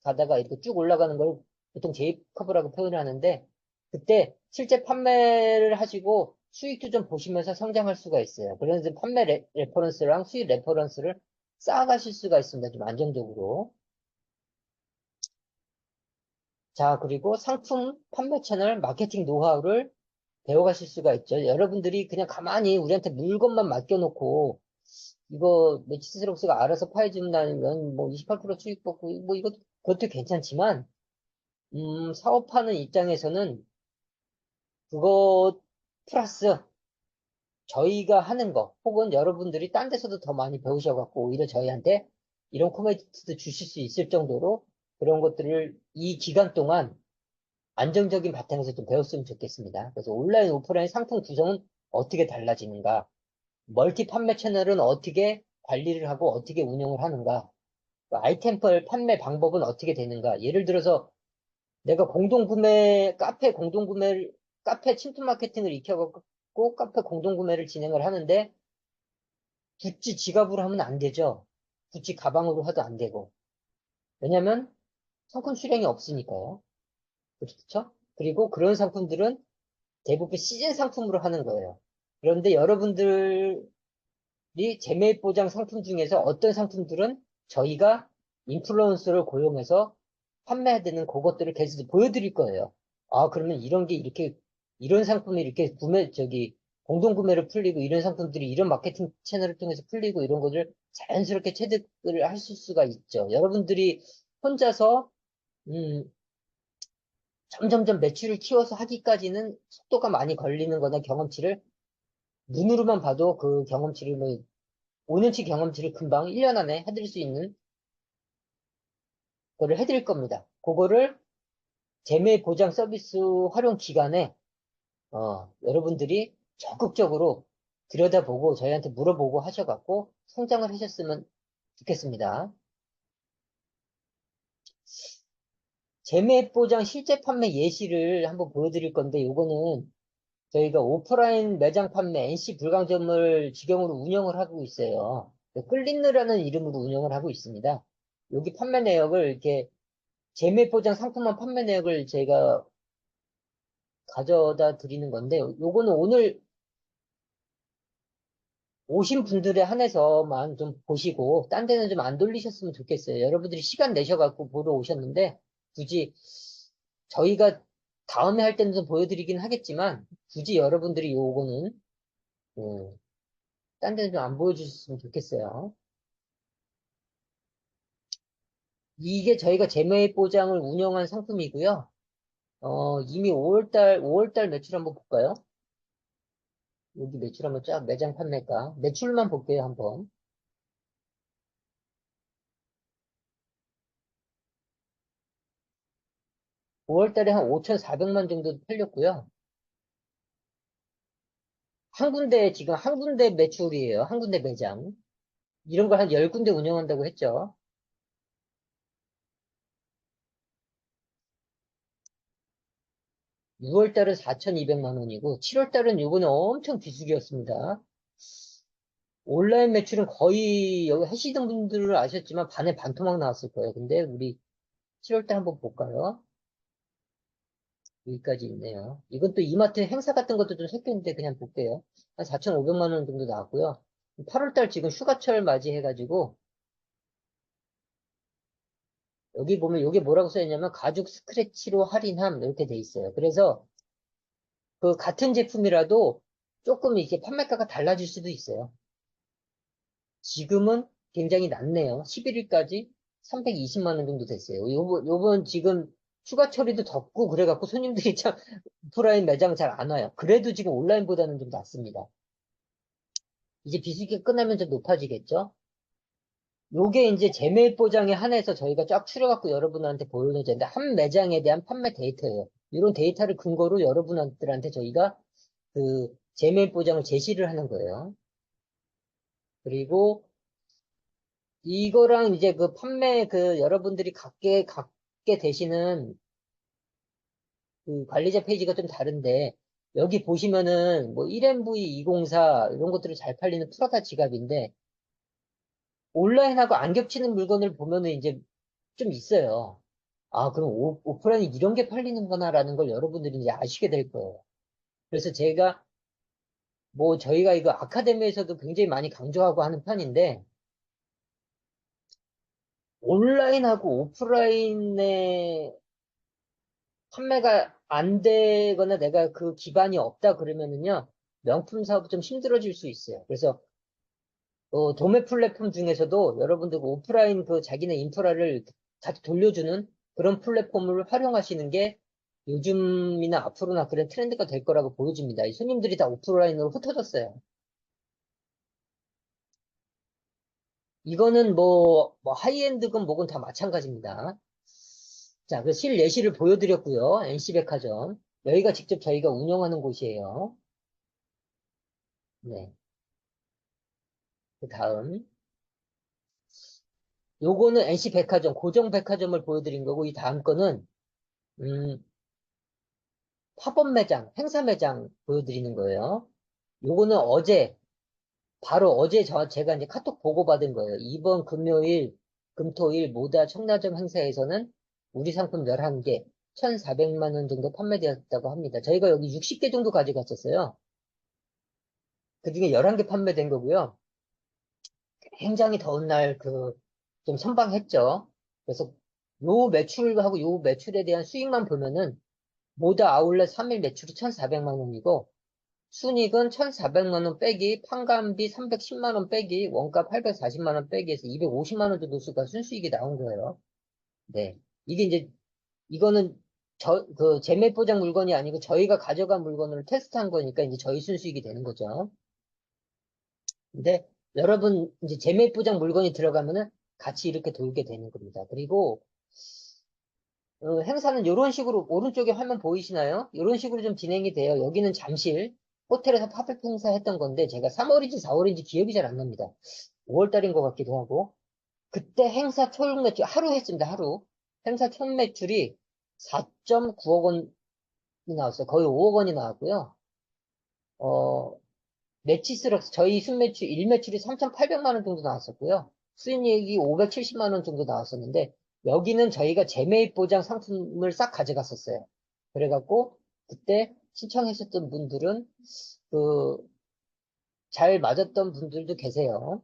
가다가 이렇게 쭉 올라가는 걸 보통 J커브라고 표현을 하는데, 그때 실제 판매를 하시고 수익도 좀 보시면서 성장할 수가 있어요. 그래서 판매 레퍼런스랑 수익 레퍼런스를 쌓아가실 수가 있습니다. 좀 안정적으로. 자, 그리고 상품 판매 채널 마케팅 노하우를 배워가실 수가 있죠. 여러분들이 그냥 가만히 우리한테 물건만 맡겨놓고 이거 매치스록스가 알아서 파해준다면 뭐 28% 수익 받고 뭐 이것 그것도 괜찮지만 사업하는 입장에서는 그것 플러스 저희가 하는 거 혹은 여러분들이 딴 데서도 더 많이 배우셔갖고 오히려 저희한테 이런 코멘트도 주실 수 있을 정도로 그런 것들을 이 기간 동안 안정적인 바탕에서 좀 배웠으면 좋겠습니다. 그래서 온라인, 오프라인 상품 구성은 어떻게 달라지는가? 멀티 판매 채널은 어떻게 관리를 하고 어떻게 운영을 하는가? 아이템별 판매 방법은 어떻게 되는가? 예를 들어서 내가 카페 침투 마케팅을 익혀갖고 카페 공동구매를 진행을 하는데 구찌 지갑으로 하면 안 되죠. 구찌 가방으로 해도 안 되고. 왜냐면 상품 수량이 없으니까요. 그렇죠? 그리고 그런 상품들은 대부분 시즌 상품으로 하는 거예요. 그런데 여러분들이 재매입 보장 상품 중에서 어떤 상품들은 저희가 인플루언서를 고용해서 판매되는 그것들을 계속 보여드릴 거예요. 아, 그러면 이런 게 이렇게, 이런 상품이 이렇게 공동구매를 풀리고 이런 상품들이 이런 마케팅 채널을 통해서 풀리고 이런 것을 자연스럽게 체득을 하실 수가 있죠. 여러분들이 혼자서, 음, 점점점 매출을 키워서 하기까지는 속도가 많이 걸리는 거나 경험치를 눈으로만 봐도 그 경험치를 뭐 5년치 경험치를 금방 1년 안에 해드릴 수 있는 거를 해드릴 겁니다. 그거를 재매 보장 서비스 활용 기간에 여러분들이 적극적으로 들여다보고 저희한테 물어보고 하셔갖고 성장을 하셨으면 좋겠습니다. 재매 보장 실제 판매 예시를 한번 보여드릴 건데 요거는 저희가 오프라인 매장 판매 NC 불광점을 직영으로 운영을 하고 있어요. 끌린느라는 이름으로 운영을 하고 있습니다. 여기 판매 내역을 이렇게 재매 보장 상품만 판매 내역을 제가 가져다 드리는 건데 요거는 오늘 오신 분들에 한해서만 좀 보시고 딴 데는 좀 안 돌리셨으면 좋겠어요. 여러분들이 시간 내셔갖고 보러 오셨는데 굳이 저희가 다음에 할 때는 좀 보여드리긴 하겠지만 굳이 여러분들이 요거는 음, 딴 데는 좀 안 보여주셨으면 좋겠어요. 이게 저희가 재매입 보장을 운영한 상품이고요. 이미 5월달 매출 한번 볼까요? 여기 매출 한번 쫙 매장 판매가 매출만 볼게요, 한번. 5월달에 한 5,400만 정도 팔렸고요. 지금 한 군데 매출이에요. 한 군데 매장. 이런 걸 한 10군데 운영한다고 했죠. 6월달은 4,200만 원이고, 7월달은 요번에 엄청 비수기였습니다. 온라인 매출은 거의 여기 하시던 분들은 아셨지만 반에 반토막 나왔을 거예요. 근데 우리 7월달 한번 볼까요? 여기까지 있네요. 이건 또 이마트 행사 같은 것도 좀 섞여 있는데 그냥 볼게요. 한 4,500만 원 정도 나왔고요. 8월달 지금 휴가철 맞이해가지고 여기 보면 이게 뭐라고 써있냐면 가죽 스크래치로 할인함 이렇게 돼 있어요. 그래서 그 같은 제품이라도 조금 이게 판매가가 달라질 수도 있어요. 지금은 굉장히 낮네요. 11일까지 320만 원 정도 됐어요. 요번 지금 휴가철이도 덥고 그래갖고 손님들이 참 오프라인 매장 잘 안 와요. 그래도 지금 온라인보다는 좀 낫습니다. 이제 비수기가 끝나면 좀 높아지겠죠? 요게 이제 재매입 보장에 한해서 저희가 쫙 추려갖고 여러분한테 보여드렸는데 한 매장에 대한 판매 데이터예요. 이런 데이터를 근거로 여러분들한테 저희가 그 재매입 보장을 제시를 하는 거예요. 그리고 이거랑 이제 그 판매 여러분들이 갖게 되시는 그 관리자 페이지가 좀 다른데 여기 보시면은 뭐 1MV 204 이런 것들이 잘 팔리는 프라다 지갑인데 온라인하고 안 겹치는 물건을 보면은 이제 좀 있어요. 아, 그럼 오프라인이 이런 게 팔리는구나라는 걸 여러분들이 이제 아시게 될 거예요. 그래서 제가 뭐 저희가 이거 아카데미에서도 굉장히 많이 강조하고 하는 편인데 온라인하고 오프라인의 판매가 안 되거나 내가 그 기반이 없다 그러면은요 명품 사업이 좀 힘들어질 수 있어요. 그래서 도매 플랫폼 중에서도 여러분들 오프라인 그 자기네 인프라를 다시 돌려주는 그런 플랫폼을 활용하시는 게 요즘이나 앞으로나 그런 트렌드가 될 거라고 보여집니다. 이 손님들이 다 오프라인으로 흩어졌어요. 이거는 뭐 하이엔드건 뭐건 다 마찬가지입니다. 자, 그 실내시를 보여드렸고요. NC백화점. 여기가 직접 저희가 운영하는 곳이에요. 네. 그 다음. 요거는 NC백화점, 고정백화점을 보여드린 거고, 이 다음 거는, 음, 팝업 매장, 행사 매장 보여드리는 거예요. 요거는 바로 어제 제가 이제 카톡 보고받은 거예요. 이번 금요일, 금토일 모다 청라점 행사에서는 우리 상품 11개, 1,400만 원 정도 판매되었다고 합니다. 저희가 여기 60개 정도 가져갔었어요. 그 중에 11개 판매된 거고요. 굉장히 더운 날 좀 선방했죠. 그래서 요 매출하고 요 매출에 대한 수익만 보면은 모다 아울렛 3일 매출이 1,400만 원이고 순이익은 1,400만 원 빼기 판관비 310만 원 빼기 원가 840만 원 빼기 해서 250만 원 정도 수가 순수익이 나온 거예요. 네. 이게 이제 이거는 재매 보장 물건이 아니고 저희가 가져간 물건을 테스트한 거니까 이제 저희 순수익이 되는 거죠. 근데 여러분 이제 재매 보장 물건이 들어가면은 같이 이렇게 돌게 되는 겁니다. 그리고 행사는 이런 식으로 오른쪽에 화면 보이시나요? 이런 식으로 좀 진행이 돼요. 여기는 잠실 호텔에서 팝업 행사 했던 건데 제가 3월인지 4월인지 기억이 잘 안 납니다. 5월 달인 것 같기도 하고 그때 행사 총 매출 하루 했습니다. 하루 행사 총 매출이 4.9억 원이 나왔어요. 거의 5억 원이 나왔고요. 어, 매치스럭 저희 순매출 1매출이 3,800만 원 정도 나왔었고요. 수익률이 570만 원 정도 나왔었는데 여기는 저희가 재매입 보장 상품을 싹 가져갔었어요. 그래갖고 그때 신청하셨던 분들은 그 잘 맞았던 분들도 계세요.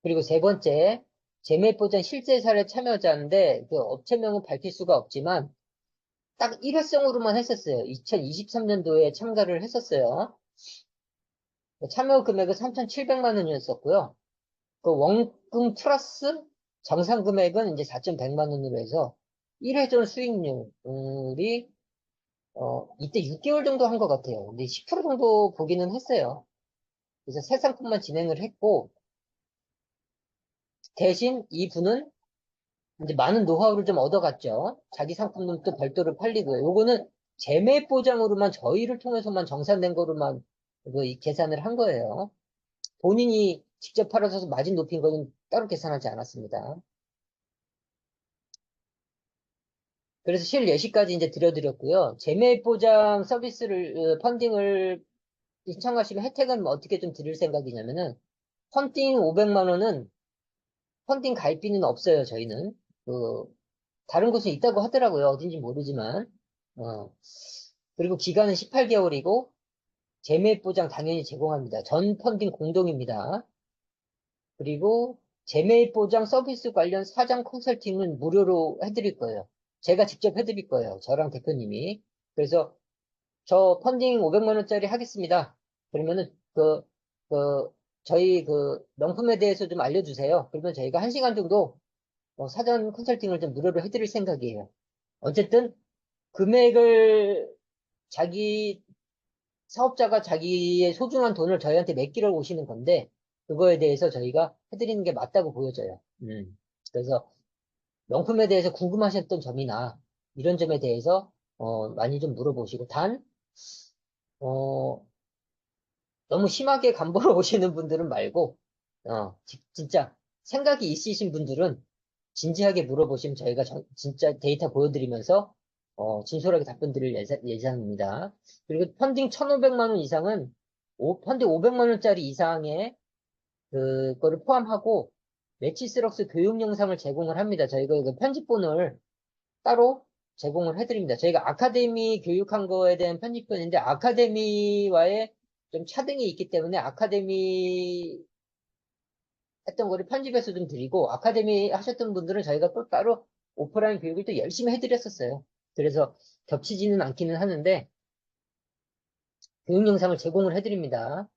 그리고 세 번째 재매입 보장 실제 사례 참여자인데 그 업체명은 밝힐 수가 없지만 딱 일회성으로만 했었어요. 2023년도에 참가를 했었어요. 참여 금액은 3,700만 원이었었고요. 그 원금 플러스 정상 금액은 이제 4,100만 원으로 해서 1회전 수익률이 이때 6개월 정도 한 것 같아요. 근데 10% 정도 보기는 했어요. 그래서 새 상품만 진행을 했고 대신 이분은 이제 많은 노하우를 좀 얻어갔죠. 자기 상품은 또 별도로 팔리고요. 요거는 재매 보장으로만 저희를 통해서만 정산된 거로만 이 계산을 한 거예요. 본인이 직접 팔아서 마진 높인 거는 따로 계산하지 않았습니다. 그래서 실예시까지 이제 드려드렸고요. 재매 보장 서비스를, 펀딩을 신청하시면 혜택은 뭐 어떻게 좀 드릴 생각이냐면은, 펀딩 500만 원은 펀딩 가입비는 없어요, 저희는. 그, 다른 곳에 있다고 하더라고요. 어딘지 모르지만. 어, 그리고 기간은 18개월이고, 재매 보장 당연히 제공합니다. 전 펀딩 공동입니다. 그리고 재매입 보장 서비스 관련 사장 컨설팅은 무료로 해드릴 거예요. 제가 직접 해드릴 거예요. 저랑 대표님이. 그래서 저 펀딩 500만 원짜리 하겠습니다. 그러면은 그 저희 명품에 대해서 좀 알려주세요. 그러면 저희가 1시간 정도 사전 컨설팅을 좀 무료로 해드릴 생각이에요. 어쨌든 금액을 자기 사업자가 자기의 소중한 돈을 저희한테 맡기러 오시는 건데, 그거에 대해서 저희가 해드리는 게 맞다고 보여져요. 그래서 명품에 대해서 궁금하셨던 점이나 이런 점에 대해서 많이 좀 물어보시고, 어, 너무 심하게 간보러 오시는 분들은 말고, 진짜 생각이 있으신 분들은 진지하게 물어보시면 저희가 진짜 데이터 보여드리면서 진솔하게 답변 드릴 예정입니다. 그리고 펀딩 1,500만 원 이상은 펀딩 500만 원짜리 이상의 그거를 포함하고 매치스럭스 교육 영상을 제공을 합니다. 저희가 그 편집본을 따로 제공을 해드립니다. 저희가 아카데미 교육한 거에 대한 편집본인데 아카데미와의 좀 차등이 있기 때문에 아카데미 했던 거를 편집해서 좀 드리고 아카데미 하셨던 분들은 저희가 또 따로 오프라인 교육을 또 열심히 해드렸었어요. 그래서 겹치지는 않기는 하는데 교육 영상을 제공을 해드립니다.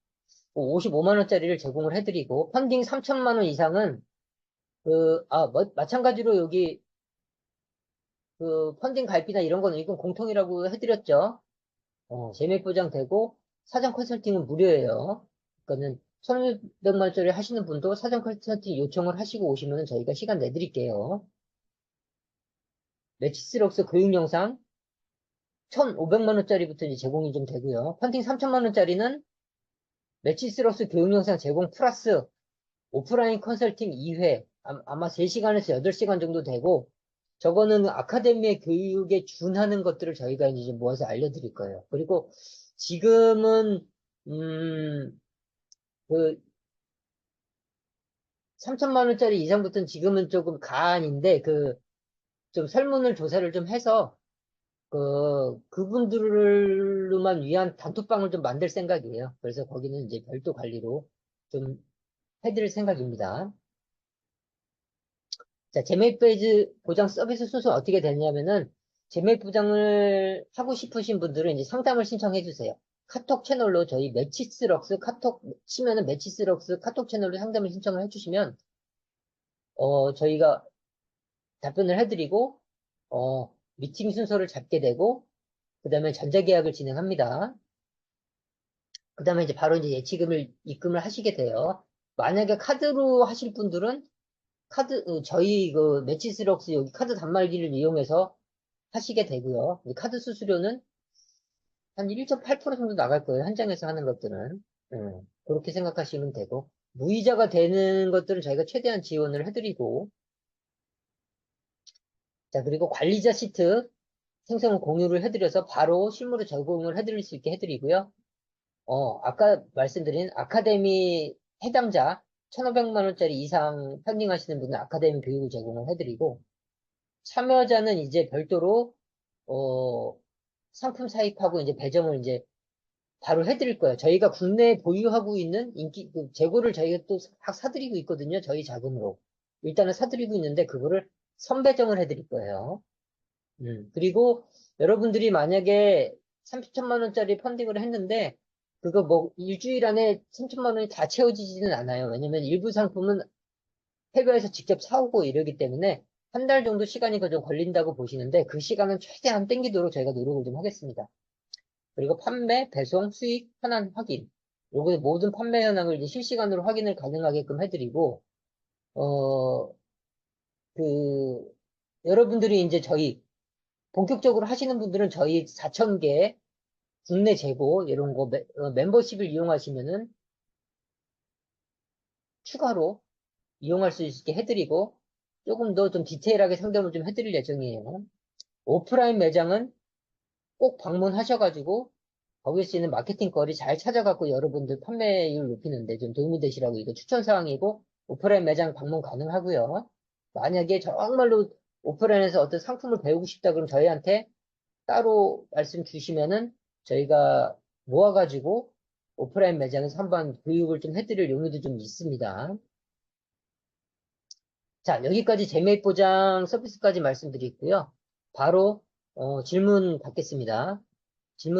55만 원짜리를 제공을 해드리고 펀딩 3천만 원 이상은 마찬가지로 여기 그 펀딩 갈비나 이런 거는 이건 공통이라고 해드렸죠. 재매 보장되고 사전 컨설팅은 무료예요. 그러니까는 1,500만 원짜리 하시는 분도 사전 컨설팅 요청을 하시고 오시면 저희가 시간 내드릴게요. 매치스럭스 교육 영상 1,500만 원짜리부터 이제 제공이 좀 되고요. 펀딩 3천만 원짜리는 매치스럭스 교육 영상 제공 플러스 오프라인 컨설팅 2회 아마 3시간에서 8시간 정도 되고 저거는 아카데미의 교육에 준하는 것들을 저희가 이제 좀 모아서 알려드릴 거예요. 그리고 지금은 그 3천만 원짜리 이상부터는 지금은 조금 가안인데 좀 설문을 조사를 좀 해서 그분들로만 위한 단톡방을 좀 만들 생각이에요. 그래서 거기는 이제 별도 관리로 좀 해드릴 생각입니다. 자, 제메일 페이지 보장 서비스 순서 어떻게 되냐면은, 제메일 보장을 하고 싶으신 분들은 이제 상담을 신청해 주세요. 카톡 채널로 저희 매치스럭스 카톡 치면은 매치스럭스 카톡 채널로 상담을 신청을 해주시면, 저희가 답변을 해드리고, 미팅 순서를 잡게 되고, 그 다음에 전자계약을 진행합니다. 그 다음에 이제 바로 이제 예치금을 입금을 하시게 돼요. 만약에 카드로 하실 분들은 저희 매치스럭스 여기 카드 단말기를 이용해서 하시게 되고요. 이 카드 수수료는 한 1.8% 정도 나갈 거예요. 현장에서 하는 것들은. 그렇게 생각하시면 되고. 무이자가 되는 것들은 저희가 최대한 지원을 해드리고. 자, 그리고 관리자 시트 생성을 공유를 해드려서 바로 실무로 적용을 해드릴 수 있게 해드리고요. 아까 말씀드린 아카데미 해당자 1,500만 원짜리 이상 펀딩하시는 분은 아카데미 교육을 제공을 해드리고, 참여자는 이제 별도로, 상품 사입하고 이제 배정을 이제 바로 해드릴 거예요. 저희가 국내에 보유하고 있는 재고를 저희가 또 사드리고 있거든요. 저희 자금으로. 일단은 사드리고 있는데 그거를 선배정을 해드릴 거예요. 그리고 여러분들이 만약에 30천만 원짜리 펀딩을 했는데 그거 뭐 일주일 안에 3천만 원이 다 채워지지는 않아요. 왜냐면 일부 상품은 해외에서 직접 사오고 이러기 때문에 한 달 정도 시간이 좀 걸린다고 보시는데 그 시간은 최대한 땡기도록 저희가 노력을 좀 하겠습니다. 그리고 판매, 배송, 수익, 현황 확인. 요거 모든 판매 현황을 이제 실시간으로 확인을 가능하게끔 해드리고, 어, 그, 여러분들이 이제 저희, 본격적으로 하시는 분들은 저희 4,000개 국내 재고, 이런 거 멤버십을 이용하시면은 추가로 이용할 수 있게 해드리고, 조금 더 좀 디테일하게 상담을 좀 해드릴 예정이에요. 오프라인 매장은 꼭 방문하셔가지고, 거기서 있는 마케팅 거리 잘 찾아갖고 여러분들 판매율 높이는데 좀 도움이 되시라고 이거 추천사항이고 오프라인 매장 방문 가능하고요. 만약에 정말로 오프라인에서 어떤 상품을 배우고 싶다 그럼 저희한테 따로 말씀 주시면은 저희가 모아가지고 오프라인 매장에서 한번 교육을 좀 해드릴 용의도 좀 있습니다. 자, 여기까지 재매입 보장 서비스까지 말씀드리고요. 바로 질문 받겠습니다. 질문